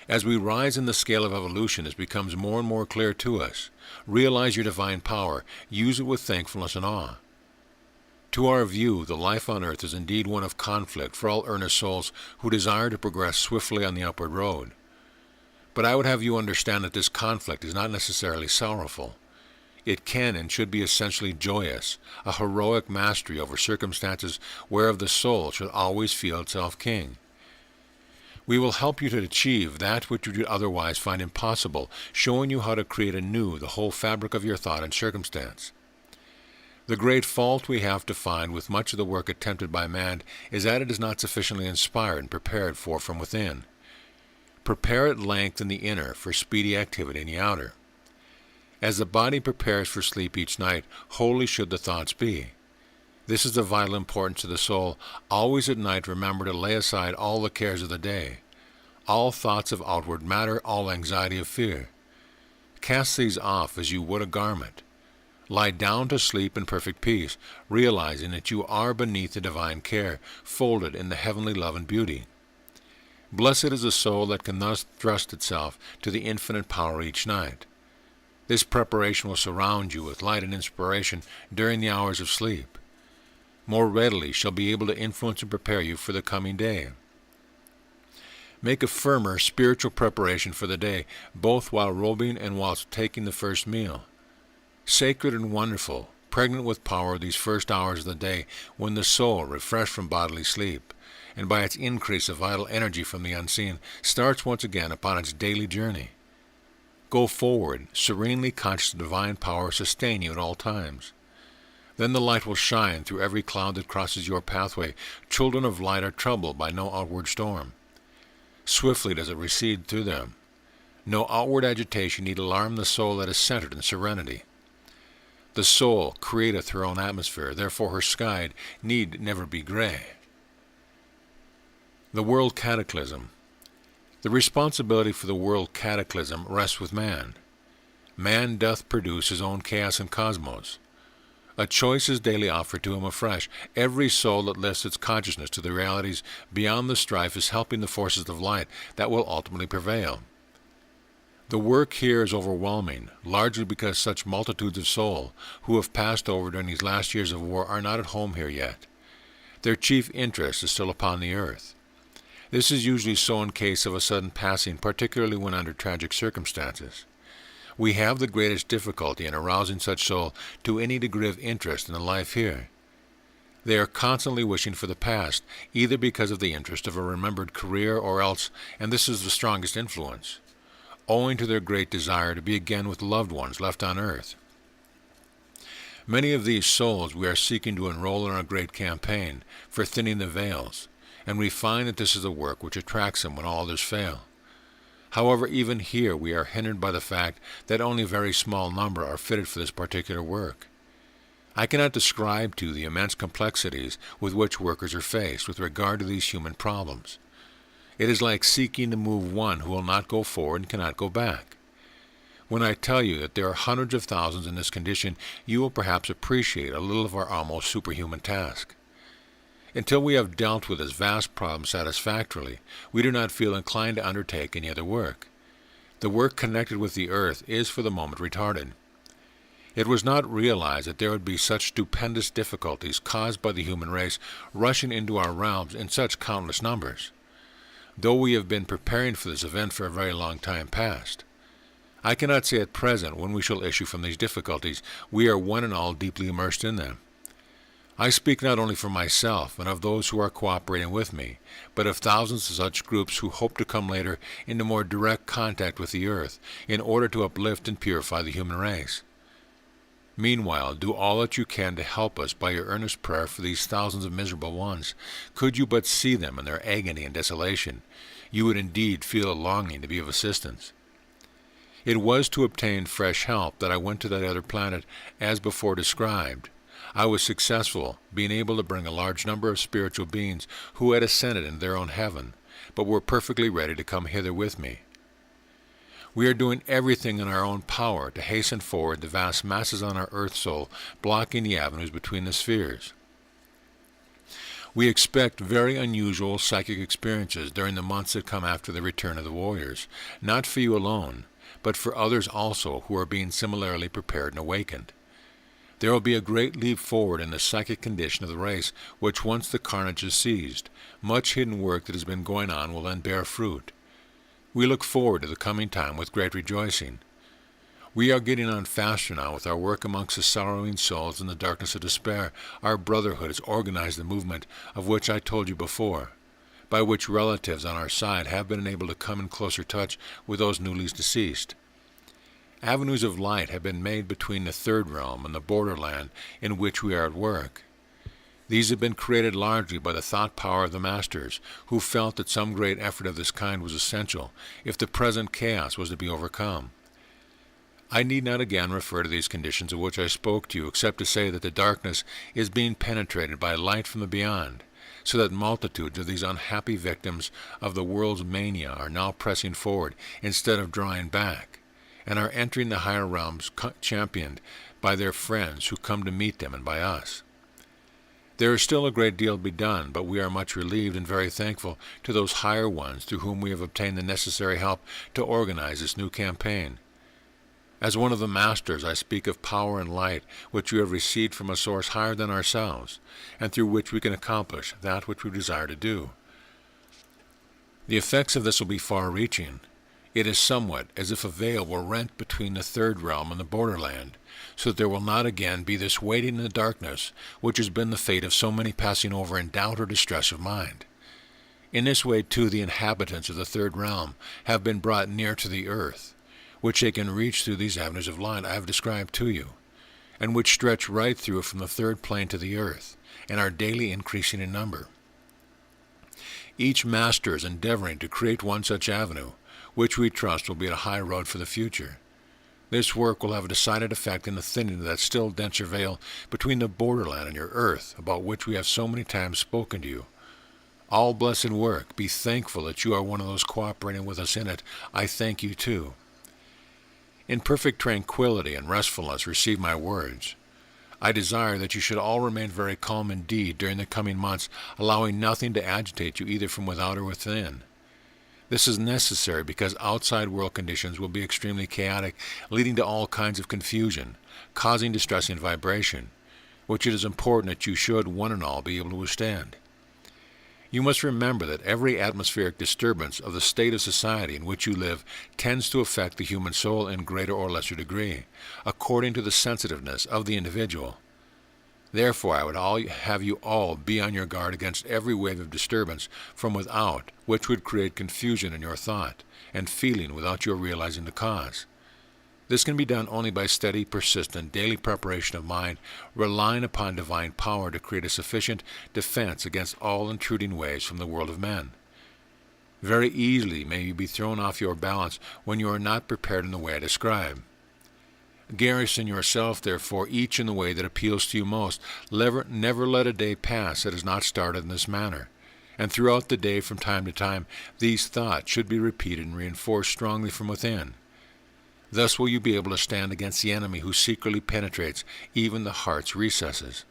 As we rise in the scale of evolution, it becomes more and more clear to us. Realize your divine power. Use it with thankfulness and awe. To our view, the life on earth is indeed one of conflict for all earnest souls who desire to progress swiftly on the upward road. But I would have you understand that this conflict is not necessarily sorrowful. It can and should be essentially joyous, a heroic mastery over circumstances whereof the soul should always feel itself king. We will help you to achieve that which you would otherwise find impossible, showing you how to create anew the whole fabric of your thought and circumstance. The great fault we have to find with much of the work attempted by man is that it is not sufficiently inspired and prepared for from within. Prepare at length in the inner for speedy activity in the outer. As the body prepares for sleep each night, holy should the thoughts be. This is of vital importance to the soul. Always at night remember to lay aside all the cares of the day, all thoughts of outward matter, all anxiety of fear. Cast these off as you would a garment. Lie down to sleep in perfect peace, realizing that you are beneath the divine care, folded in the heavenly love and beauty. Blessed is the soul that can thus thrust itself to the infinite power each night. This preparation will surround you with light and inspiration during the hours of sleep. More readily shall be able to influence and prepare you for the coming day. Make a firmer spiritual preparation for the day, both while robing and whilst taking the first meal. Sacred and wonderful, pregnant with power these first hours of the day, when the soul, refreshed from bodily sleep, and by its increase of vital energy from the unseen, starts once again upon its daily journey. Go forward, serenely conscious of divine power sustain you at all times. Then the light will shine through every cloud that crosses your pathway. Children of light are troubled by no outward storm. Swiftly does it recede through them. No outward agitation need alarm the soul that is centered in serenity. The soul createth her own atmosphere, therefore her sky need never be gray. The world cataclysm. The responsibility for the world cataclysm rests with man. Man doth produce his own chaos and cosmos. A choice is daily offered to him afresh. Every soul that lifts its consciousness to the realities beyond the strife is helping the forces of light that will ultimately prevail. The work here is overwhelming, largely because such multitudes of soul who have passed over during these last years of war are not at home here yet. Their chief interest is still upon the earth. This is usually so in case of a sudden passing, particularly when under tragic circumstances. We have the greatest difficulty in arousing such soul to any degree of interest in the life here. They are constantly wishing for the past, either because of the interest of a remembered career or else, and this is the strongest influence, owing to their great desire to be again with loved ones left on earth. Many of these souls we are seeking to enroll in our great campaign for thinning the veils, and we find that this is the work which attracts them when all others fail. However, even here we are hindered by the fact that only a very small number are fitted for this particular work. I cannot describe to you the immense complexities with which workers are faced with regard to these human problems. It is like seeking to move one who will not go forward and cannot go back. When I tell you that there are hundreds of thousands in this condition, you will perhaps appreciate a little of our almost superhuman task. Until we have dealt with this vast problem satisfactorily, we do not feel inclined to undertake any other work. The work connected with the earth is for the moment retarded. It was not realized that there would be such stupendous difficulties caused by the human race rushing into our realms in such countless numbers, though we have been preparing for this event for a very long time past. I cannot say at present when we shall issue from these difficulties. We are one and all deeply immersed in them. I speak not only for myself and of those who are cooperating with me, but of thousands of such groups who hope to come later into more direct contact with the earth in order to uplift and purify the human race. Meanwhile, do all that you can to help us by your earnest prayer for these thousands of miserable ones. Could you but see them in their agony and desolation, you would indeed feel a longing to be of assistance. It was to obtain fresh help that I went to that other planet as before described. I was successful, being able to bring a large number of spiritual beings who had ascended into their own heaven, but were perfectly ready to come hither with me. We are doing everything in our own power to hasten forward the vast masses on our earth soul, blocking the avenues between the spheres. We expect very unusual psychic experiences during the months that come after the return of the warriors, not for you alone, but for others also who are being similarly prepared and awakened. There will be a great leap forward in the psychic condition of the race, which once the carnage is seized, much hidden work that has been going on will then bear fruit. We look forward to the coming time with great rejoicing. We are getting on faster now with our work amongst the sorrowing souls in the darkness of despair. Our brotherhood has organized the movement of which I told you before, by which relatives on our side have been enabled to come in closer touch with those newly deceased. Avenues of light have been made between the third realm and the borderland in which we are at work. These have been created largely by the thought power of the masters, who felt that some great effort of this kind was essential if the present chaos was to be overcome. I need not again refer to these conditions of which I spoke to you, except to say that the darkness is being penetrated by light from the beyond, so that multitudes of these unhappy victims of the world's mania are now pressing forward instead of drawing back, and are entering the higher realms championed by their friends who come to meet them and by us. There is still a great deal to be done, but we are much relieved and very thankful to those higher ones through whom we have obtained the necessary help to organize this new campaign. As one of the masters, I speak of power and light which we have received from a source higher than ourselves, and through which we can accomplish that which we desire to do. The effects of this will be far-reaching. It is somewhat as if a veil were rent between the third realm and the borderland, so that there will not again be this waiting in the darkness which has been the fate of so many passing over in doubt or distress of mind. In this way, too, the inhabitants of the third realm have been brought near to the earth, which they can reach through these avenues of light I have described to you, and which stretch right through from the third plane to the earth, and are daily increasing in number. Each master is endeavoring to create one such avenue, which we trust will be a high road for the future. This work will have a decided effect in the thinning of that still denser veil between the borderland and your earth, about which we have so many times spoken to you. All blessed work, be thankful that you are one of those cooperating with us in it. I thank you too. In perfect tranquility and restfulness receive my words. I desire that you should all remain very calm indeed during the coming months, allowing nothing to agitate you either from without or within. This is necessary because outside world conditions will be extremely chaotic, leading to all kinds of confusion, causing distressing vibration, which it is important that you should, one and all, be able to withstand. You must remember that every atmospheric disturbance of the state of society in which you live tends to affect the human soul in greater or lesser degree, according to the sensitiveness of the individual. Therefore, I would have you all be on your guard against every wave of disturbance from without, which would create confusion in your thought and feeling without your realizing the cause. This can be done only by steady, persistent, daily preparation of mind, relying upon divine power to create a sufficient defense against all intruding waves from the world of men. Very easily may you be thrown off your balance when you are not prepared in the way I describe. Garrison yourself, therefore, each in the way that appeals to you most. Never let a day pass that is not started in this manner. And throughout the day, from time to time, these thoughts should be repeated and reinforced strongly from within. Thus will you be able to stand against the enemy who secretly penetrates even the heart's recesses.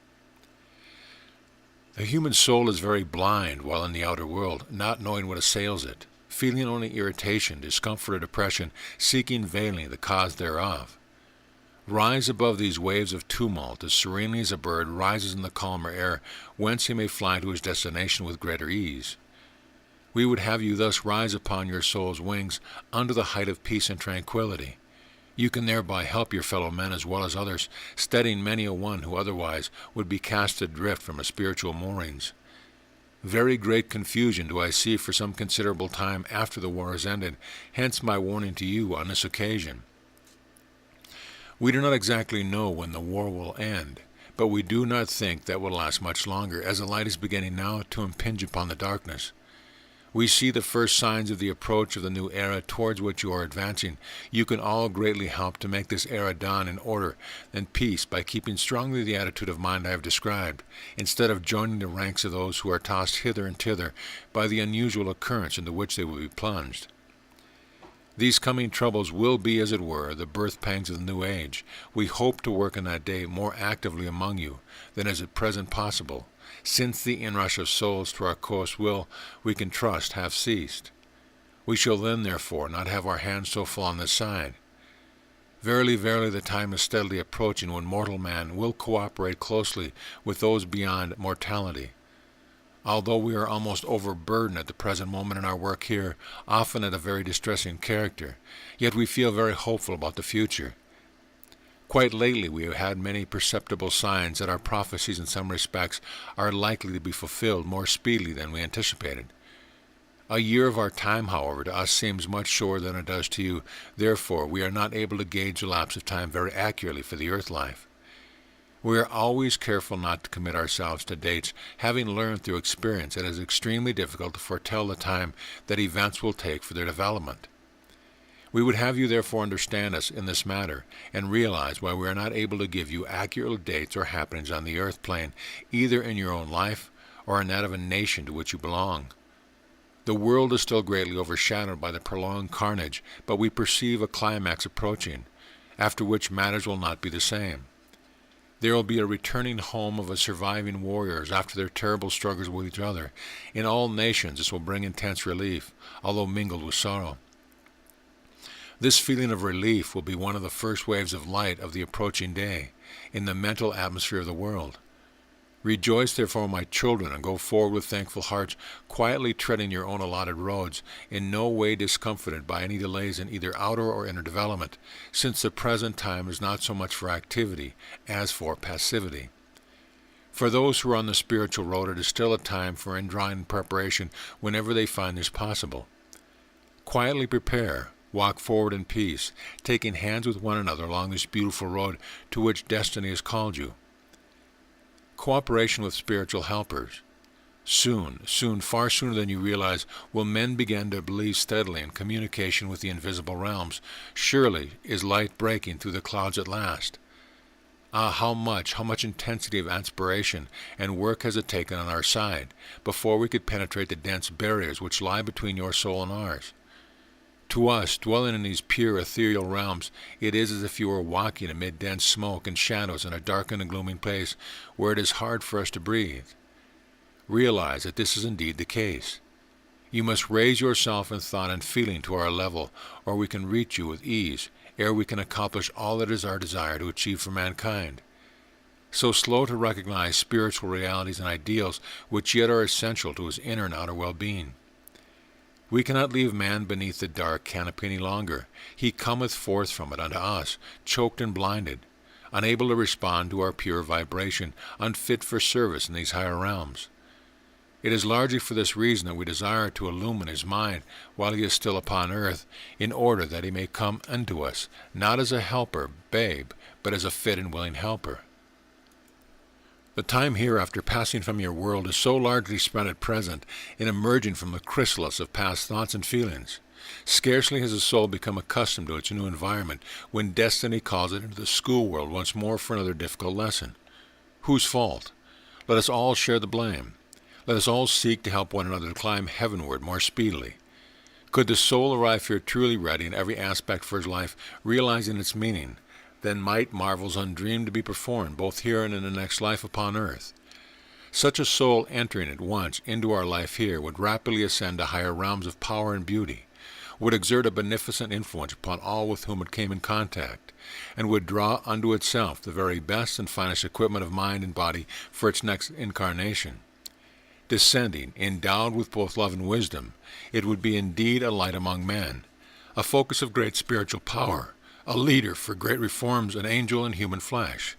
The human soul is very blind while in the outer world, not knowing what assails it, feeling only irritation, discomfort, or depression, seeking vainly the cause thereof. Rise above these waves of tumult as serenely as a bird rises in the calmer air, whence he may fly to his destination with greater ease. We would have you thus rise upon your soul's wings unto the height of peace and tranquility. You can thereby help your fellow men as well as others, steadying many a one who otherwise would be cast adrift from his spiritual moorings. Very great confusion do I see for some considerable time after the war is ended, hence my warning to you on this occasion. We do not exactly know when the war will end, but we do not think that will last much longer, as the light is beginning now to impinge upon the darkness. We see the first signs of the approach of the new era towards which you are advancing. You can all greatly help to make this era dawn in order and peace by keeping strongly the attitude of mind I have described, instead of joining the ranks of those who are tossed hither and thither by the unusual occurrence into which they will be plunged. These coming troubles will be, as it were, the birth pangs of the new age. We hope to work in that day more actively among you than is at present possible, since the inrush of souls to our coast will, we can trust, have ceased. We shall then, therefore, not have our hands so full on this side. Verily, verily, the time is steadily approaching when mortal man will cooperate closely with those beyond mortality. Although we are almost overburdened at the present moment in our work here, often at a very distressing character, yet we feel very hopeful about the future. Quite lately we have had many perceptible signs that our prophecies in some respects are likely to be fulfilled more speedily than we anticipated. A year of our time, however, to us seems much shorter than it does to you. Therefore, we are not able to gauge the lapse of time very accurately for the earth life. We are always careful not to commit ourselves to dates, having learned through experience that it is extremely difficult to foretell the time that events will take for their development. We would have you therefore understand us in this matter, and realize why we are not able to give you accurate dates or happenings on the earth plane, either in your own life or in that of a nation to which you belong. The world is still greatly overshadowed by the prolonged carnage, but we perceive a climax approaching, after which matters will not be the same. There will be a returning home of surviving warriors after their terrible struggles with each other. In all nations this will bring intense relief, although mingled with sorrow. This feeling of relief will be one of the first waves of light of the approaching day in the mental atmosphere of the world. Rejoice therefore, my children, and go forward with thankful hearts, quietly treading your own allotted roads, in no way discomfited by any delays in either outer or inner development, since the present time is not so much for activity as for passivity. For those who are on the spiritual road, it is still a time for indrawing preparation whenever they find this possible. Quietly prepare, walk forward in peace, taking hands with one another along this beautiful road to which destiny has called you. Cooperation with spiritual helpers. Soon, far sooner than you realize, will men begin to believe steadily in communication with the invisible realms. Surely is light breaking through the clouds at last. Ah, how much intensity of aspiration and work has it taken on our side before we could penetrate the dense barriers which lie between your soul and ours. To us, dwelling in these pure ethereal realms, it is as if you were walking amid dense smoke and shadows in a darkened and gloomy place where it is hard for us to breathe. Realize that this is indeed the case. You must raise yourself in thought and feeling to our level, or we can reach you with ease, ere we can accomplish all that is our desire to achieve for mankind. So slow to recognize spiritual realities and ideals which yet are essential to his inner and outer well-being. We cannot leave man beneath the dark canopy any longer. He cometh forth from it unto us, choked and blinded, unable to respond to our pure vibration, unfit for service in these higher realms. It is largely for this reason that we desire to illumine his mind while he is still upon earth, in order that he may come unto us, not as a helper, babe, but as a fit and willing helper. The time here after passing from your world is so largely spent at present in emerging from the chrysalis of past thoughts and feelings. Scarcely has the soul become accustomed to its new environment when destiny calls it into the school world once more for another difficult lesson. Whose fault? Let us all share the blame. Let us all seek to help one another to climb heavenward more speedily. Could the soul arrive here truly ready in every aspect for his life, realizing its meaning, then might marvels undreamed be performed both here and in the next life upon earth. Such a soul entering at once into our life here would rapidly ascend to higher realms of power and beauty, would exert a beneficent influence upon all with whom it came in contact, and would draw unto itself the very best and finest equipment of mind and body for its next incarnation. Descending, endowed with both love and wisdom, it would be indeed a light among men, a focus of great spiritual power, a leader for great reforms, an angel in human flesh.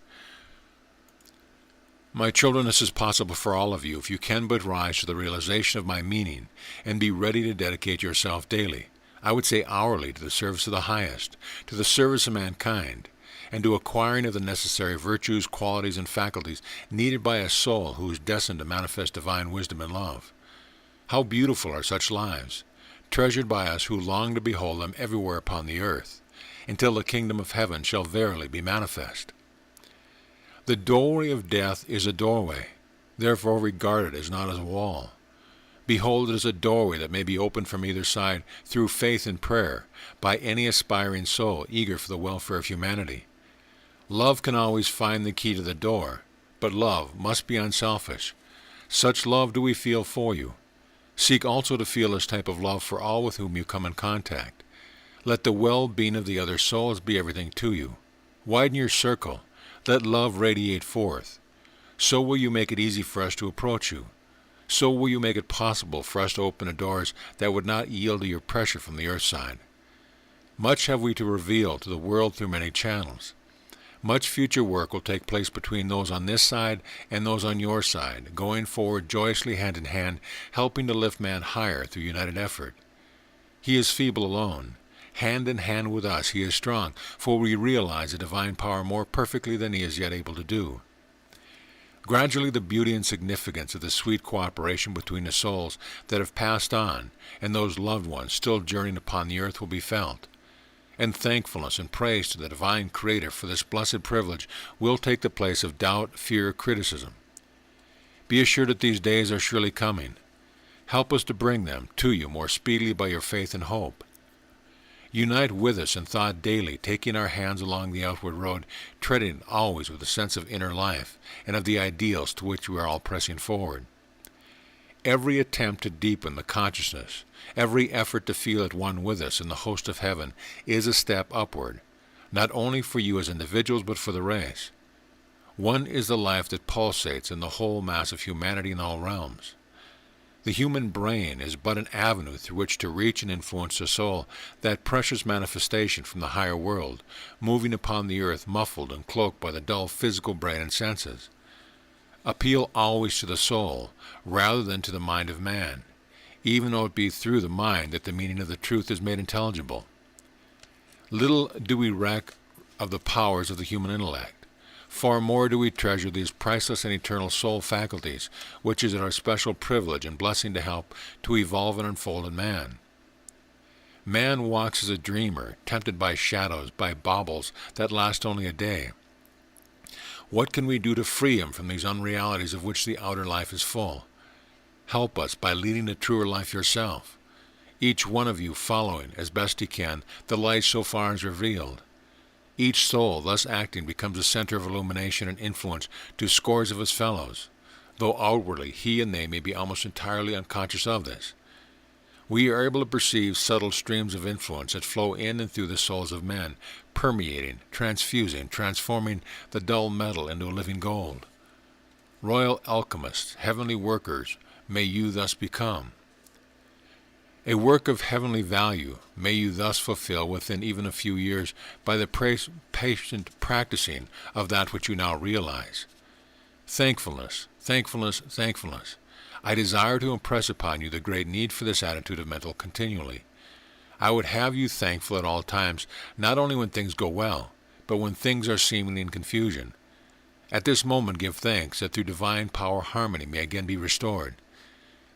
My children, this is possible for all of you if you can but rise to the realization of my meaning and be ready to dedicate yourself daily, I would say hourly, to the service of the highest, to the service of mankind, and to acquiring of the necessary virtues, qualities, and faculties needed by a soul who is destined to manifest divine wisdom and love. How beautiful are such lives, treasured by us who long to behold them everywhere upon the earth, until the kingdom of heaven shall verily be manifest. The doorway of death is a doorway, therefore regard it as not as a wall. Behold it as a doorway that may be opened from either side through faith and prayer by any aspiring soul eager for the welfare of humanity. Love can always find the key to the door, but love must be unselfish. Such love do we feel for you. Seek also to feel this type of love for all with whom you come in contact. Let the well-being of the other souls be everything to you. Widen your circle. Let love radiate forth. So will you make it easy for us to approach you. So will you make it possible for us to open the doors that would not yield to your pressure from the earth side. Much have we to reveal to the world through many channels. Much future work will take place between those on this side and those on your side, going forward joyously hand in hand, helping to lift man higher through united effort. He is feeble alone. Hand in hand with us he is strong, for we realize the divine power more perfectly than he is yet able to do. Gradually the beauty and significance of the sweet cooperation between the souls that have passed on and those loved ones still journeying upon the earth will be felt. And thankfulness and praise to the divine Creator for this blessed privilege will take the place of doubt, fear, criticism. Be assured that these days are surely coming. Help us to bring them to you more speedily by your faith and hope. Unite with us in thought daily, taking our hands along the outward road, treading always with a sense of inner life and of the ideals to which we are all pressing forward. Every attempt to deepen the consciousness, every effort to feel at one with us in the host of heaven is a step upward, not only for you as individuals but for the race. One is the life that pulsates in the whole mass of humanity in all realms. The human brain is but an avenue through which to reach and influence the soul, that precious manifestation from the higher world, moving upon the earth muffled and cloaked by the dull physical brain and senses. Appeal always to the soul, rather than to the mind of man, even though it be through the mind that the meaning of the truth is made intelligible. Little do we reck of the powers of the human intellect. Far more do we treasure these priceless and eternal soul faculties, which is our special privilege and blessing to help to evolve and unfold in man. Man walks as a dreamer, tempted by shadows, by baubles that last only a day. What can we do to free him from these unrealities of which the outer life is full? Help us by leading the truer life yourself, each one of you following, as best he can, the light so far as revealed. Each soul thus acting becomes a center of illumination and influence to scores of his fellows, though outwardly he and they may be almost entirely unconscious of this. We are able to perceive subtle streams of influence that flow in and through the souls of men, permeating, transfusing, transforming the dull metal into a living gold. Royal alchemists, heavenly workers, may you thus become. A work of heavenly value may you thus fulfill within even a few years by the patient practicing of that which you now realize. Thankfulness, thankfulness, thankfulness. I desire to impress upon you the great need for this attitude of mental continually. I would have you thankful at all times, not only when things go well, but when things are seemingly in confusion. At this moment give thanks that through divine power harmony may again be restored.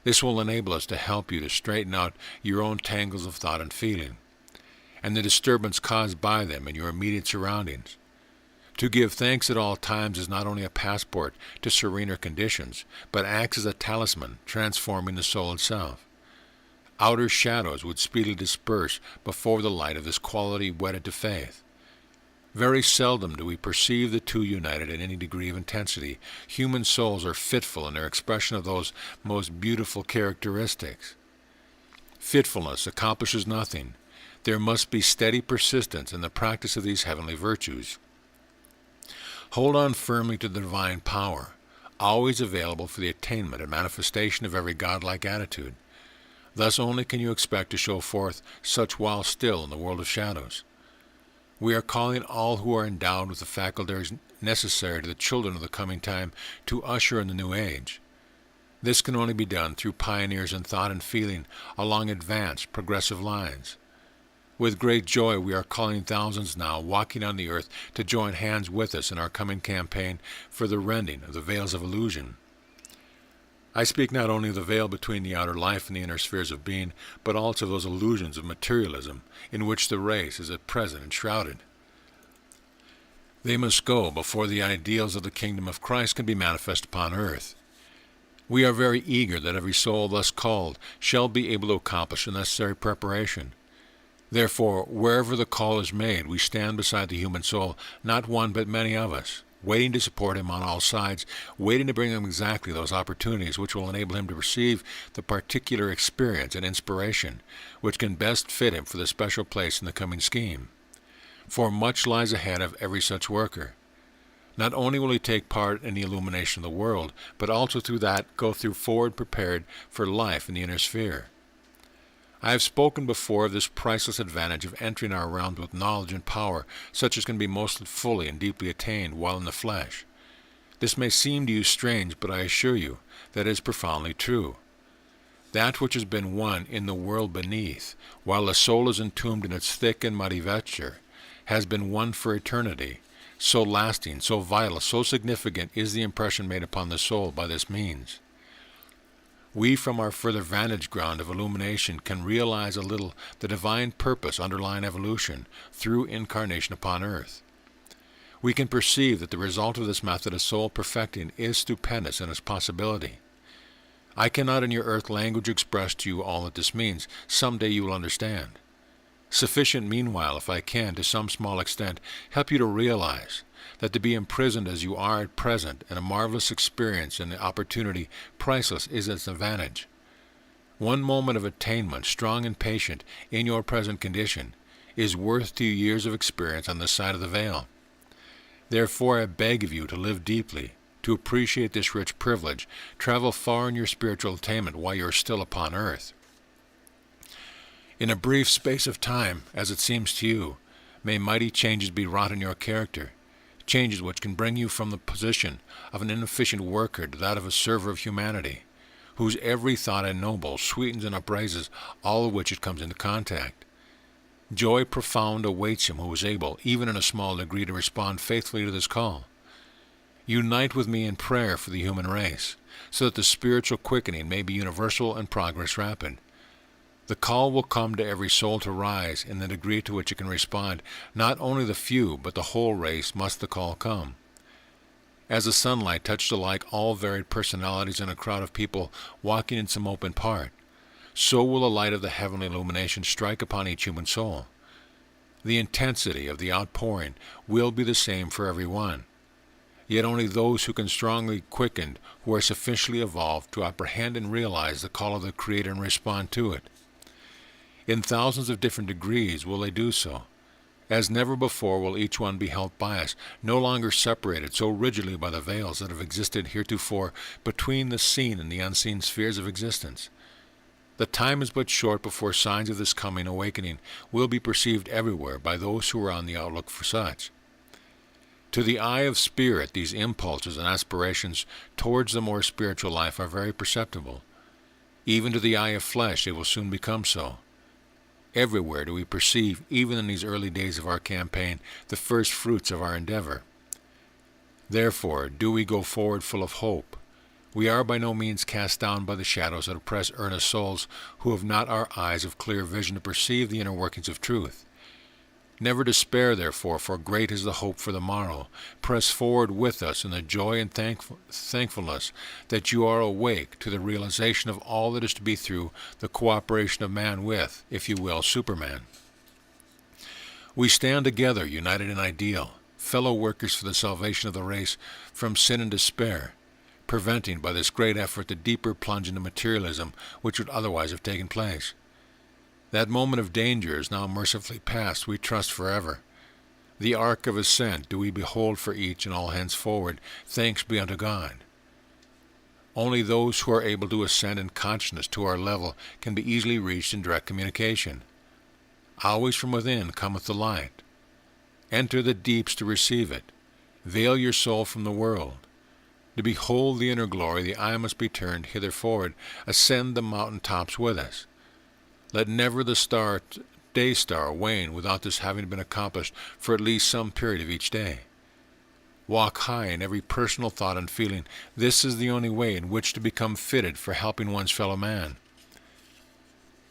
This will enable us to help you to straighten out your own tangles of thought and feeling, and the disturbance caused by them in your immediate surroundings. To give thanks at all times is not only a passport to serener conditions, but acts as a talisman, transforming the soul itself. Outer shadows would speedily disperse before the light of this quality wedded to faith. Very seldom do we perceive the two united in any degree of intensity. Human souls are fitful in their expression of those most beautiful characteristics. Fitfulness accomplishes nothing. There must be steady persistence in the practice of these heavenly virtues. Hold on firmly to the divine power, always available for the attainment and manifestation of every godlike attitude. Thus only can you expect to show forth such while still in the world of shadows. We are calling all who are endowed with the faculties necessary to the children of the coming time to usher in the new age. This can only be done through pioneers in thought and feeling along advanced, progressive lines. With great joy we are calling thousands now walking on the earth to join hands with us in our coming campaign for the rending of the veils of illusion. I speak not only of the veil between the outer life and the inner spheres of being, but also of those illusions of materialism in which the race is at present enshrouded. They must go before the ideals of the kingdom of Christ can be manifest upon earth. We are very eager that every soul thus called shall be able to accomplish the necessary preparation. Therefore, wherever the call is made, we stand beside the human soul, not one but many of us, waiting to support him on all sides, waiting to bring him exactly those opportunities which will enable him to receive the particular experience and inspiration which can best fit him for the special place in the coming scheme. For much lies ahead of every such worker. Not only will he take part in the illumination of the world, but also through that go forward prepared for life in the inner sphere. I have spoken before of this priceless advantage of entering our realms with knowledge and power, such as can be most fully and deeply attained while in the flesh. This may seem to you strange, but I assure you that it is profoundly true. That which has been won in the world beneath, while the soul is entombed in its thick and muddy vesture, has been won for eternity. So lasting, so vital, so significant is the impression made upon the soul by this means. We, from our further vantage ground of illumination, can realize a little the divine purpose underlying evolution through incarnation upon earth. We can perceive that the result of this method of soul perfecting is stupendous in its possibility. I cannot in your earth language express to you all that this means. Some day you will understand. Sufficient meanwhile, if I can, to some small extent, help you to realize that to be imprisoned as you are at present in a marvelous experience and opportunity priceless is its advantage. One moment of attainment, strong and patient, in your present condition, is worth 2 years of experience on this side of the veil. Therefore I beg of you to live deeply, to appreciate this rich privilege, travel far in your spiritual attainment while you are still upon earth. In a brief space of time, as it seems to you, may mighty changes be wrought in your character, changes which can bring you from the position of an inefficient worker to that of a server of humanity, whose every thought ennobles, sweetens, and upraises all of which it comes into contact. Joy profound awaits him who is able, even in a small degree, to respond faithfully to this call. Unite with me in prayer for the human race, so that the spiritual quickening may be universal and progress rapid. The call will come to every soul to rise in the degree to which it can respond. Not only the few, but the whole race must the call come. As the sunlight touched alike all varied personalities in a crowd of people walking in some open part, so will the light of the heavenly illumination strike upon each human soul. The intensity of the outpouring will be the same for every one. Yet only those who can strongly quicken, who are sufficiently evolved to apprehend and realize the call of the Creator and respond to it. In thousands of different degrees will they do so. As never before will each one be held by us, no longer separated so rigidly by the veils that have existed heretofore between the seen and the unseen spheres of existence. The time is but short before signs of this coming awakening will be perceived everywhere by those who are on the outlook for such. To the eye of spirit, these impulses and aspirations towards the more spiritual life are very perceptible. Even to the eye of flesh they will soon become so. Everywhere do we perceive, even in these early days of our campaign, the first fruits of our endeavor. Therefore, do we go forward full of hope. We are by no means cast down by the shadows that oppress earnest souls who have not our eyes of clear vision to perceive the inner workings of truth. Never despair, therefore, for great is the hope for the morrow. Press forward with us in the joy and thankfulness that you are awake to the realization of all that is to be through the cooperation of man with, if you will, Superman. We stand together, united in ideal, fellow workers for the salvation of the race from sin and despair, preventing by this great effort the deeper plunge into materialism which would otherwise have taken place. That moment of danger is now mercifully past, we trust forever. The ark of ascent do we behold for each and all henceforward, thanks be unto God. Only those who are able to ascend in consciousness to our level can be easily reached in direct communication. Always from within cometh the light. Enter the deeps to receive it. Veil your soul from the world. To behold the inner glory, the eye must be turned hitherforward. Ascend the mountain tops with us. Let never the day star wane without this having been accomplished for at least some period of each day. Walk high in every personal thought and feeling. This is the only way in which to become fitted for helping one's fellow man.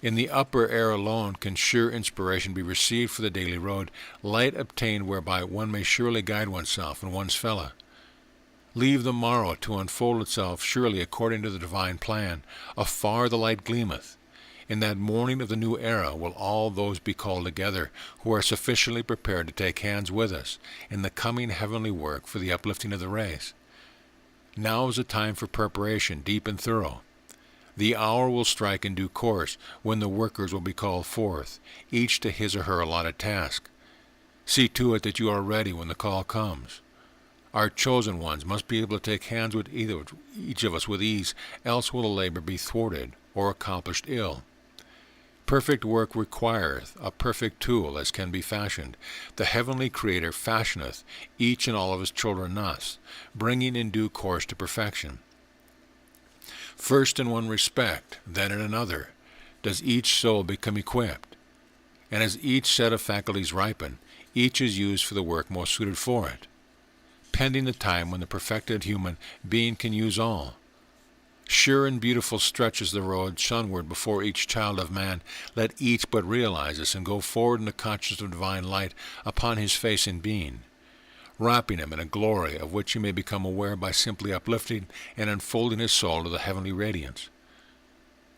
In the upper air alone can sure inspiration be received for the daily road, light obtained whereby one may surely guide oneself and one's fellow. Leave the morrow to unfold itself surely according to the divine plan. Afar the light gleameth. In that morning of the new era will all those be called together who are sufficiently prepared to take hands with us in the coming heavenly work for the uplifting of the race. Now is a time for preparation, deep and thorough. The hour will strike in due course when the workers will be called forth, each to his or her allotted task. See to it that you are ready when the call comes. Our chosen ones must be able to take hands with each of us with ease, else will the labor be thwarted or accomplished ill. Perfect work requireth a perfect tool as can be fashioned. The heavenly Creator fashioneth each and all of his children thus, bringing in due course to perfection. First in one respect, then in another, does each soul become equipped. And as each set of faculties ripen, each is used for the work most suited for it, pending the time when the perfected human being can use all. Sure and beautiful stretches the road sunward before each child of man. Let each but realize this and go forward in the consciousness of divine light upon his face and being, wrapping him in a glory of which he may become aware by simply uplifting and unfolding his soul to the heavenly radiance.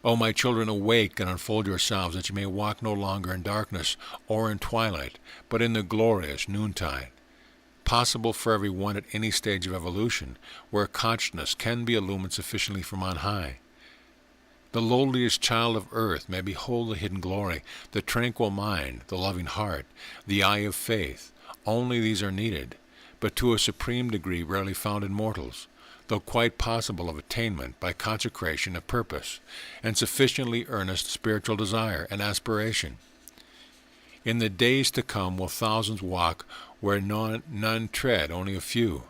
O my children, awake and unfold yourselves, that you may walk no longer in darkness or in twilight, but in the glorious noontide, possible for every one at any stage of evolution, where consciousness can be illumined sufficiently from on high. The lowliest child of earth may behold the hidden glory, the tranquil mind, the loving heart, the eye of faith. Only these are needed, but to a supreme degree rarely found in mortals, though quite possible of attainment by consecration of purpose, and sufficiently earnest spiritual desire and aspiration. In the days to come will thousands walk where none tread, only a few.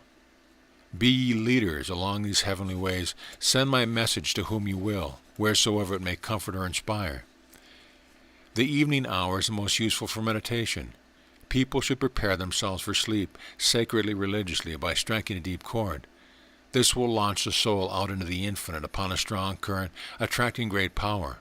Be ye leaders along these heavenly ways. Send my message to whom you will, wheresoever it may comfort or inspire. The evening hour is the most useful for meditation. People should prepare themselves for sleep sacredly, religiously, by striking a deep chord. This will launch the soul out into the infinite upon a strong current, attracting great power.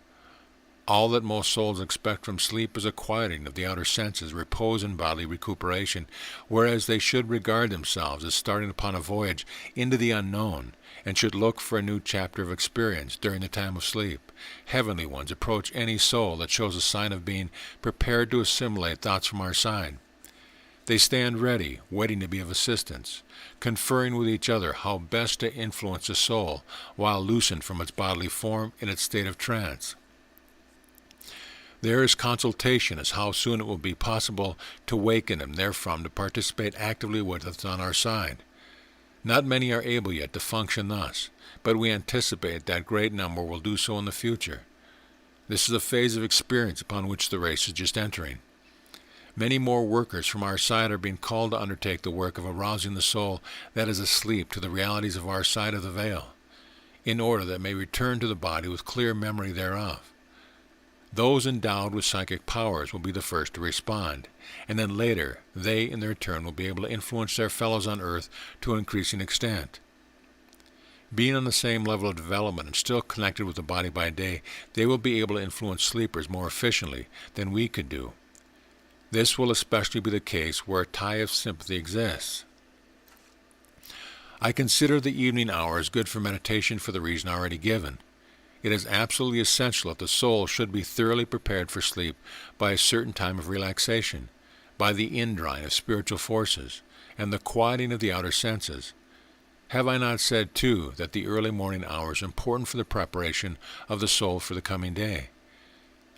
All that most souls expect from sleep is a quieting of the outer senses, repose and bodily recuperation, whereas they should regard themselves as starting upon a voyage into the unknown, and should look for a new chapter of experience during the time of sleep. Heavenly ones approach any soul that shows a sign of being prepared to assimilate thoughts from our side. They stand ready, waiting to be of assistance, conferring with each other how best to influence the soul while loosened from its bodily form in its state of trance. There is consultation as how soon it will be possible to waken him therefrom to participate actively with us on our side. Not many are able yet to function thus, but we anticipate that great number will do so in the future. This is a phase of experience upon which the race is just entering. Many more workers from our side are being called to undertake the work of arousing the soul that is asleep to the realities of our side of the veil, in order that it may return to the body with clear memory thereof. Those endowed with psychic powers will be the first to respond, and then later they in their turn will be able to influence their fellows on earth to an increasing extent. Being on the same level of development and still connected with the body by day, they will be able to influence sleepers more efficiently than we could do. This will especially be the case where a tie of sympathy exists. I consider the evening hour as good for meditation for the reason already given. It is absolutely essential that the soul should be thoroughly prepared for sleep by a certain time of relaxation, by the indrawing of spiritual forces, and the quieting of the outer senses. Have I not said, too, that the early morning hour is important for the preparation of the soul for the coming day?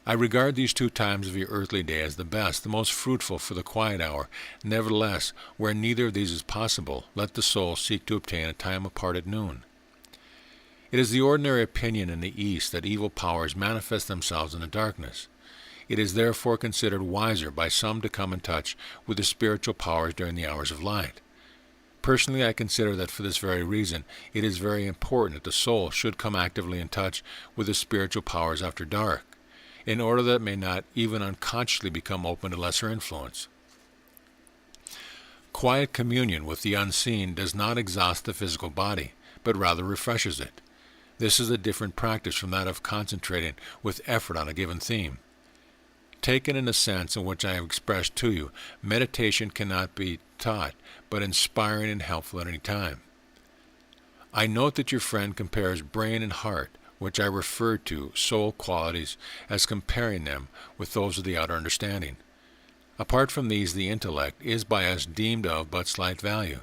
I regard these 2 times of your earthly day as the best, the most fruitful for the quiet hour. Nevertheless, where neither of these is possible, let the soul seek to obtain a time apart at noon. It is the ordinary opinion in the East that evil powers manifest themselves in the darkness. It is therefore considered wiser by some to come in touch with the spiritual powers during the hours of light. Personally, I consider that for this very reason, it is very important that the soul should come actively in touch with the spiritual powers after dark, in order that it may not even unconsciously become open to lesser influence. Quiet communion with the unseen does not exhaust the physical body, but rather refreshes it. This is a different practice from that of concentrating with effort on a given theme. Taken in the sense in which I have expressed to you, meditation cannot be taught, but inspiring and helpful at any time. I note that your friend compares brain and heart, which I refer to soul qualities, as comparing them with those of the outer understanding. Apart from these, the intellect is by us deemed of but slight value.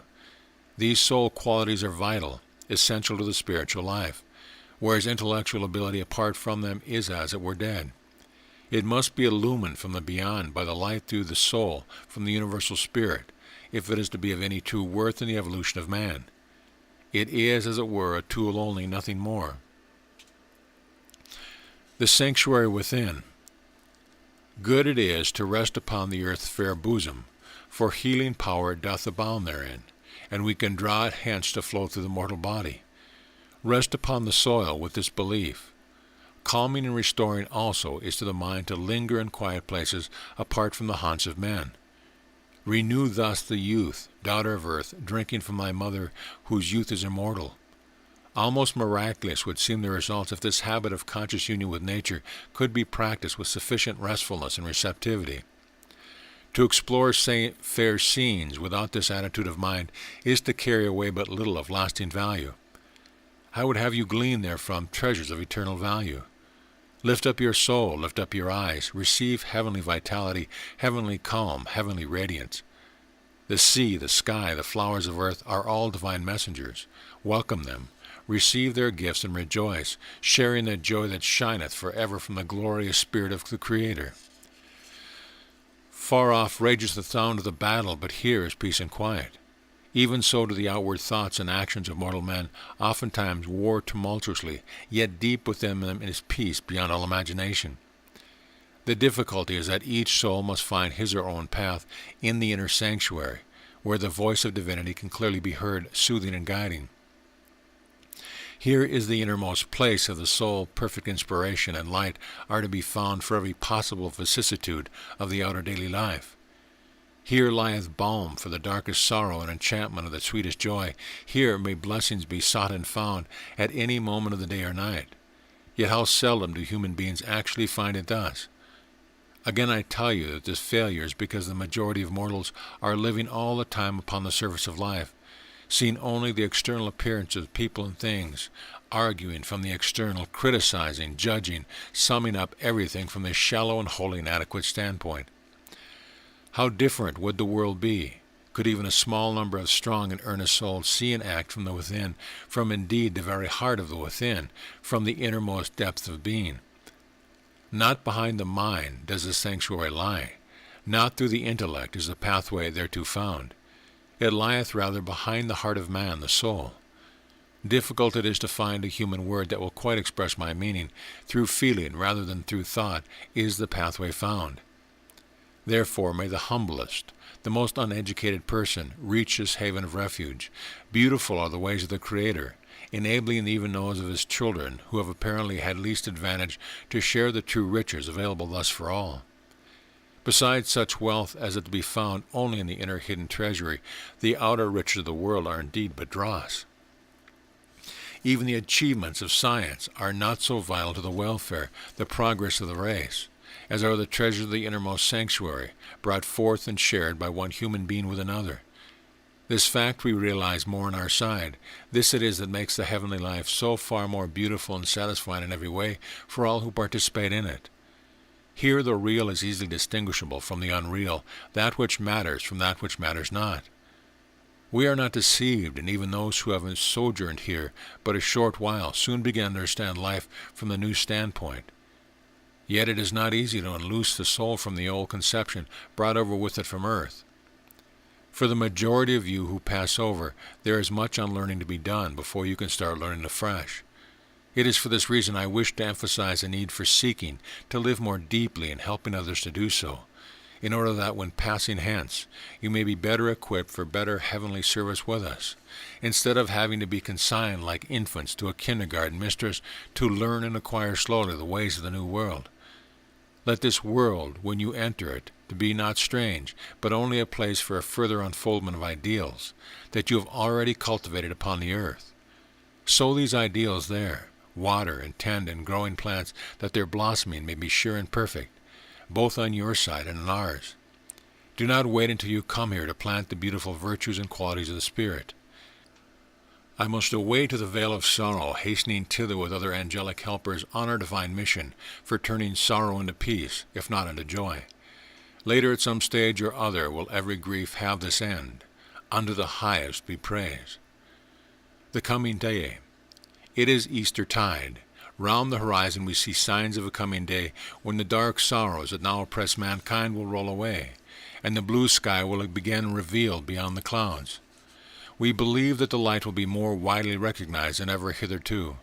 These soul qualities are vital, essential to the spiritual life, whereas intellectual ability apart from them is as it were dead. It must be illumined from the beyond by the light through the soul from the universal spirit, if it is to be of any true worth in the evolution of man. It is, as it were, a tool only, nothing more. The sanctuary within. Good it is to rest upon the earth's fair bosom, for healing power doth abound therein, and we can draw it hence to flow through the mortal body. Rest upon the soil with this belief. Calming and restoring also is to the mind to linger in quiet places apart from the haunts of men. Renew thus the youth, daughter of earth, drinking from thy mother, whose youth is immortal. Almost miraculous would seem the results if this habit of conscious union with nature could be practiced with sufficient restfulness and receptivity. To explore fair scenes without this attitude of mind is to carry away but little of lasting value. I would have you glean therefrom treasures of eternal value. Lift up your soul, lift up your eyes, receive heavenly vitality, heavenly calm, heavenly radiance. The sea, the sky, the flowers of earth are all divine messengers. Welcome them, receive their gifts, and rejoice, sharing that joy that shineth forever from the glorious spirit of the Creator. Far off rages the sound of the battle, but here is peace and quiet. Even so do the outward thoughts and actions of mortal men oftentimes war tumultuously, yet deep within them is peace beyond all imagination. The difficulty is that each soul must find his or her own path in the inner sanctuary, where the voice of divinity can clearly be heard, soothing and guiding. Here is the innermost place of the soul. Perfect inspiration and light are to be found for every possible vicissitude of the outer daily life. Here lieth balm for the darkest sorrow and enchantment of the sweetest joy. Here may blessings be sought and found at any moment of the day or night. Yet how seldom do human beings actually find it thus? Again I tell you that this failure is because the majority of mortals are living all the time upon the surface of life, seeing only the external appearance of people and things, arguing from the external, criticizing, judging, summing up everything from this shallow and wholly inadequate standpoint. How different would the world be, could even a small number of strong and earnest souls see and act from the within, from indeed the very heart of the within, from the innermost depth of being. Not behind the mind does the sanctuary lie, not through the intellect is the pathway thereto found. It lieth rather behind the heart of man, the soul. Difficult it is to find a human word that will quite express my meaning. Through feeling rather than through thought is the pathway found. Therefore may the humblest, the most uneducated person reach this haven of refuge. Beautiful are the ways of the Creator, enabling even those of his children who have apparently had least advantage to share the true riches available thus for all. Besides such wealth as is to be found only in the inner hidden treasury, the outer riches of the world are indeed but dross. Even the achievements of science are not so vital to the welfare, the progress of the race, as are the treasures of the innermost sanctuary, brought forth and shared by one human being with another. This fact we realize more on our side. This it is that makes the heavenly life so far more beautiful and satisfying in every way for all who participate in it. Here the real is easily distinguishable from the unreal, that which matters from that which matters not. We are not deceived, and even those who have sojourned here but a short while soon begin to understand life from the new standpoint. Yet it is not easy to unloose the soul from the old conception brought over with it from earth. For the majority of you who pass over, there is much unlearning to be done before you can start learning afresh. It is for this reason I wish to emphasize the need for seeking to live more deeply and helping others to do so, in order that when passing hence, you may be better equipped for better heavenly service with us, instead of having to be consigned like infants to a kindergarten mistress to learn and acquire slowly the ways of the new world. Let this world, when you enter it, to be not strange, but only a place for a further unfoldment of ideals that you have already cultivated upon the earth. Sow these ideals there, water and tend and growing plants, that their blossoming may be sure and perfect, both on your side and on ours. Do not wait until you come here to plant the beautiful virtues and qualities of the Spirit. I must away to the vale of sorrow, hastening thither with other angelic helpers on our divine mission for turning sorrow into peace, if not into joy. Later at some stage or other will every grief have this end. Unto the highest be praise. The coming day. It is Easter tide. Round the horizon we see signs of a coming day when the dark sorrows that now oppress mankind will roll away, and the blue sky will begin revealed beyond the clouds. We believe that the light will be more widely recognized than ever hitherto.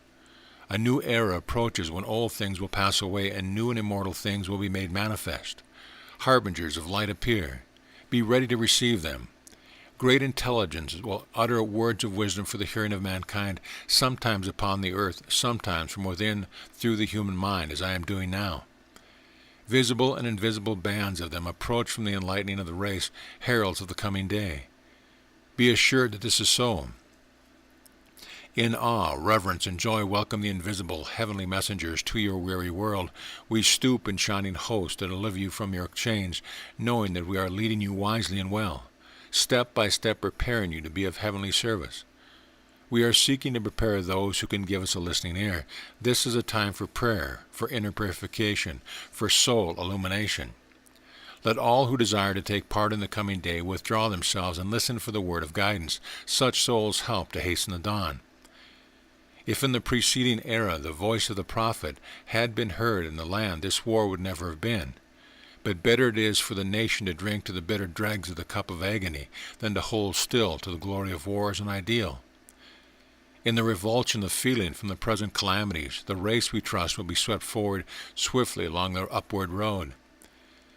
A new era approaches when old things will pass away and new and immortal things will be made manifest. Harbingers of light appear. Be ready to receive them. Great intelligence will utter words of wisdom for the hearing of mankind, sometimes upon the earth, sometimes from within through the human mind, as I am doing now. Visible and invisible bands of them approach from the enlightening of the race, heralds of the coming day. Be assured that this is so. In awe, reverence, and joy welcome the invisible, heavenly messengers to your weary world. We stoop in shining host and deliver you from your chains, knowing that we are leading you wisely and well, step by step preparing you to be of heavenly service. We are seeking to prepare those who can give us a listening ear. This is a time for prayer, for inner purification, for soul illumination. Let all who desire to take part in the coming day withdraw themselves and listen for the word of guidance. Such souls help to hasten the dawn. If in the preceding era the voice of the prophet had been heard in the land, this war would never have been. But better it is for the nation to drink to the bitter dregs of the cup of agony than to hold still to the glory of war as an ideal. In the revulsion of feeling from the present calamities, the race we trust will be swept forward swiftly along their upward road.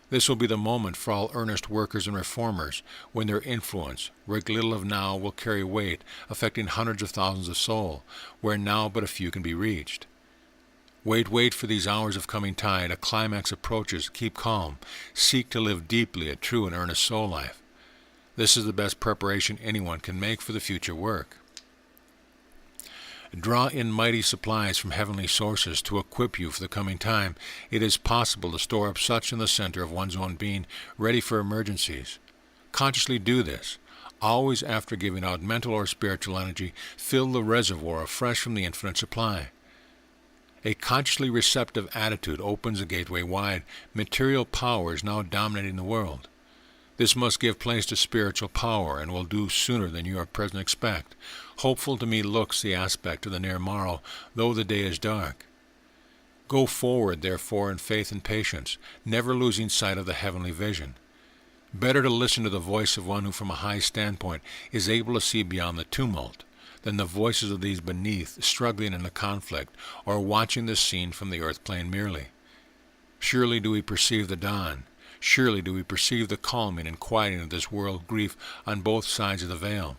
This will be the moment for all earnest workers and reformers, when their influence, worked little of now, will carry weight, affecting hundreds of thousands of souls, where now but a few can be reached. Wait for these hours of coming tide. A climax approaches. Keep calm. Seek to live deeply a true and earnest soul life. This is the best preparation anyone can make for the future work. Draw in mighty supplies from heavenly sources to equip you for the coming time. It is possible to store up such in the center of one's own being, ready for emergencies. Consciously do this. Always after giving out mental or spiritual energy, fill the reservoir afresh from the infinite supply. A consciously receptive attitude opens the gateway wide. Material power is now dominating the world. This must give place to spiritual power, and will do sooner than you at present expect. Hopeful to me looks the aspect of the near morrow, though the day is dark. Go forward, therefore, in faith and patience, never losing sight of the heavenly vision. Better to listen to the voice of one who from a high standpoint is able to see beyond the tumult, than the voices of these beneath, struggling in the conflict, or watching the scene from the earth plane merely. Surely do we perceive the dawn. Surely do we perceive the calming and quieting of this world grief on both sides of the veil.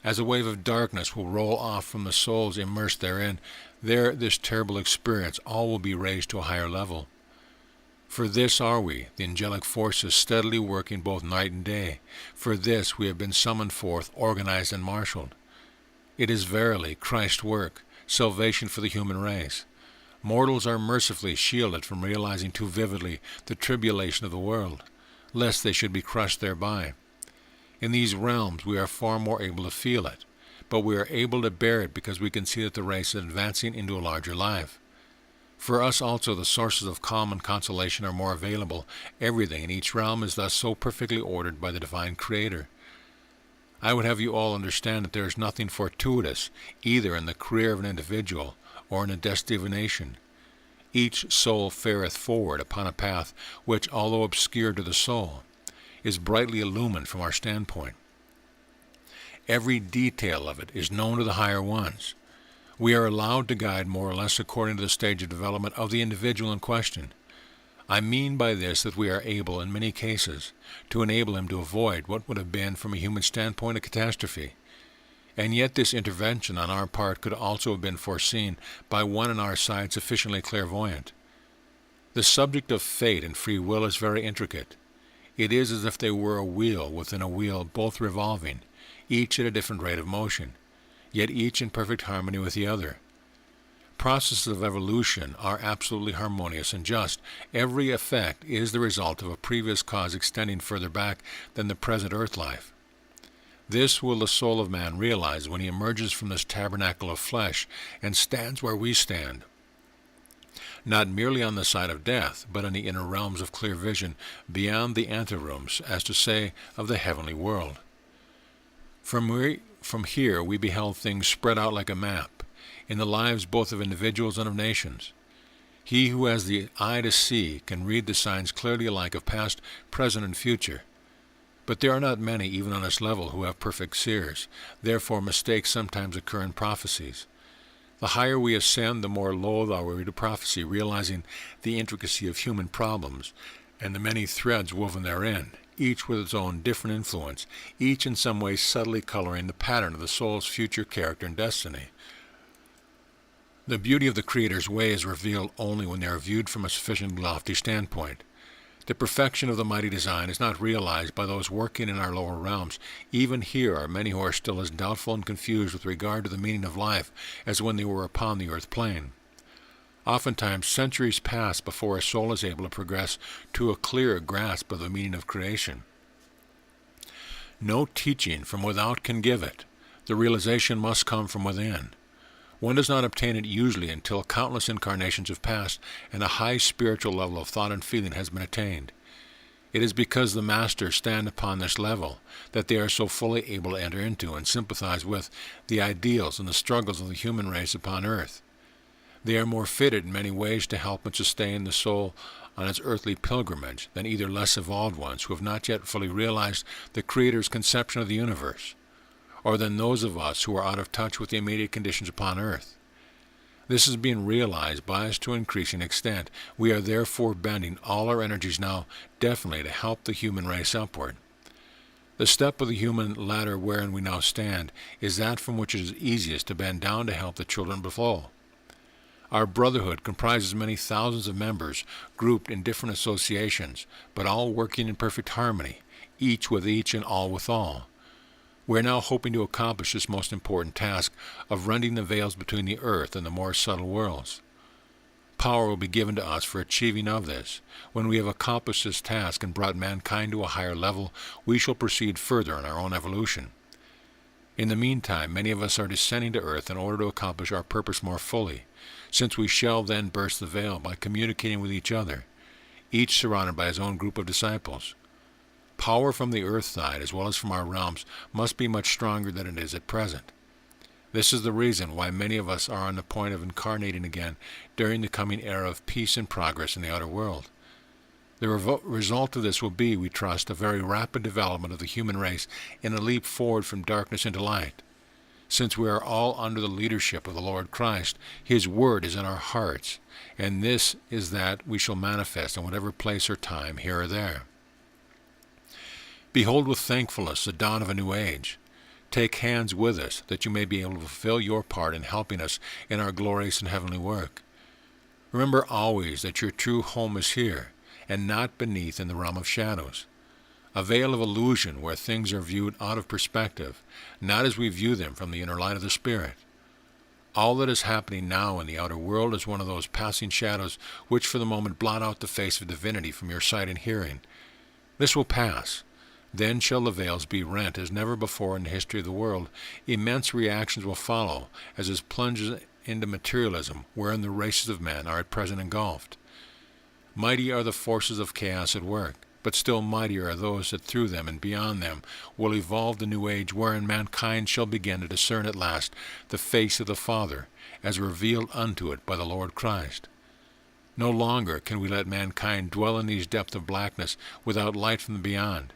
As a wave of darkness will roll off from the souls immersed therein, this terrible experience, all will be raised to a higher level. For this are we, the angelic forces steadily working both night and day. For this we have been summoned forth, organized and marshaled. It is verily Christ's work, salvation for the human race. Mortals are mercifully shielded from realizing too vividly the tribulation of the world, lest they should be crushed thereby. In these realms we are far more able to feel it, but we are able to bear it because we can see that the race is advancing into a larger life. For us also the sources of calm and consolation are more available. Everything in each realm is thus so perfectly ordered by the divine Creator. I would have you all understand that there is nothing fortuitous, either in the career of an individual or in a destiny of a nation. Each soul fareth forward upon a path which, although obscure to the soul, is brightly illumined from our standpoint. Every detail of it is known to the higher ones. We are allowed to guide more or less according to the stage of development of the individual in question. I mean by this that we are able, in many cases, to enable him to avoid what would have been, from a human standpoint, a catastrophe. And yet this intervention on our part could also have been foreseen by one on our side sufficiently clairvoyant. The subject of fate and free will is very intricate. It is as if they were a wheel within a wheel, both revolving, each at a different rate of motion, yet each in perfect harmony with the other. Processes of evolution are absolutely harmonious and just. Every effect is the result of a previous cause extending further back than the present earth life. This will the soul of man realize when he emerges from this tabernacle of flesh and stands where we stand, not merely on the side of death, but in the inner realms of clear vision, beyond the anterooms, as to say, of the heavenly world. From here we beheld things spread out like a map, in the lives both of individuals and of nations. He who has the eye to see can read the signs clearly alike of past, present, and future. But there are not many, even on this level, who have perfect seers. Therefore mistakes sometimes occur in prophecies. The higher we ascend, the more loath are we to prophecy, realizing the intricacy of human problems and the many threads woven therein, each with its own different influence, each in some way subtly coloring the pattern of the soul's future character and destiny. The beauty of the Creator's way is revealed only when they are viewed from a sufficiently lofty standpoint. The perfection of the mighty design is not realized by those working in our lower realms. Even here are many who are still as doubtful and confused with regard to the meaning of life as when they were upon the earth plane. Oftentimes, centuries pass before a soul is able to progress to a clearer grasp of the meaning of creation. No teaching from without can give it. The realization must come from within. One does not obtain it usually until countless incarnations have passed and a high spiritual level of thought and feeling has been attained. It is because the Masters stand upon this level that they are so fully able to enter into and sympathize with the ideals and the struggles of the human race upon earth. They are more fitted in many ways to help and sustain the soul on its earthly pilgrimage than either less evolved ones who have not yet fully realized the Creator's conception of the universe, or than those of us who are out of touch with the immediate conditions upon earth. This is being realized by us to an increasing extent. We are therefore bending all our energies now definitely to help the human race upward. The step of the human ladder wherein we now stand is that from which it is easiest to bend down to help the children below. Our brotherhood comprises many thousands of members grouped in different associations, but all working in perfect harmony, each with each and all with all. We are now hoping to accomplish this most important task of rending the veils between the earth and the more subtle worlds. Power will be given to us for achieving of this. When we have accomplished this task and brought mankind to a higher level, we shall proceed further in our own evolution. In the meantime, many of us are descending to earth in order to accomplish our purpose more fully, since we shall then burst the veil by communicating with each other, each surrounded by his own group of disciples. Power from the earth side, as well as from our realms, must be much stronger than it is at present. This is the reason why many of us are on the point of incarnating again during the coming era of peace and progress in the outer world. The result of this will be, we trust, a very rapid development of the human race in a leap forward from darkness into light. Since we are all under the leadership of the Lord Christ, His Word is in our hearts, and this is that we shall manifest in whatever place or time, here or there. Behold with thankfulness the dawn of a new age. Take hands with us, that you may be able to fulfill your part in helping us in our glorious and heavenly work. Remember always that your true home is here, and not beneath in the realm of shadows. A veil of illusion where things are viewed out of perspective, not as we view them from the inner light of the Spirit. All that is happening now in the outer world is one of those passing shadows which for the moment blot out the face of divinity from your sight and hearing. This will pass. Then shall the veils be rent as never before in the history of the world. Immense reactions will follow as it plunges into materialism, wherein the races of men are at present engulfed. Mighty are the forces of chaos at work, but still mightier are those that through them and beyond them will evolve the new age wherein mankind shall begin to discern at last the face of the Father, as revealed unto it by the Lord Christ. No longer can we let mankind dwell in these depths of blackness without light from the beyond.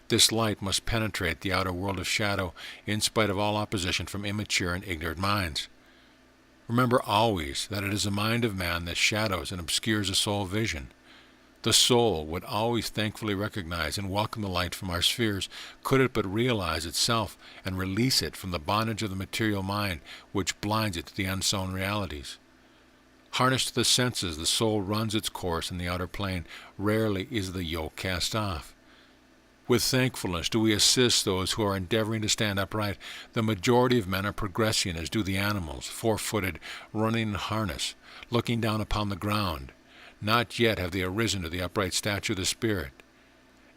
This light must penetrate the outer world of shadow in spite of all opposition from immature and ignorant minds. Remember always that it is the mind of man that shadows and obscures the soul vision. The soul would always thankfully recognize and welcome the light from our spheres, could it but realize itself and release it from the bondage of the material mind which blinds it to the unseen realities. Harnessed to the senses, the soul runs its course in the outer plane. Rarely is the yoke cast off. With thankfulness do we assist those who are endeavoring to stand upright. The majority of men are progressing as do the animals, four-footed, running in harness, looking down upon the ground. Not yet have they arisen to the upright stature of the Spirit.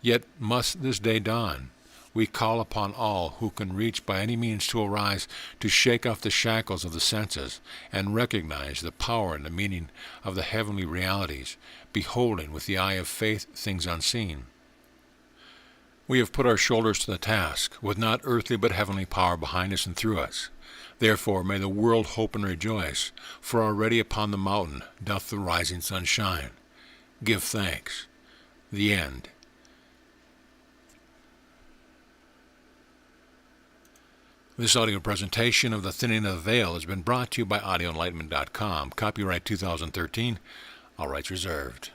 Yet must this day dawn. We call upon all who can reach by any means to arise, to shake off the shackles of the senses, and recognize the power and the meaning of the heavenly realities, beholding with the eye of faith things unseen. We have put our shoulders to the task, with not earthly but heavenly power behind us and through us. Therefore may the world hope and rejoice, for already upon the mountain doth the rising sun shine. Give thanks. The end. This audio presentation of The Thinning of the Veil has been brought to you by AudioEnlightenment.com. Copyright 2013. All rights reserved.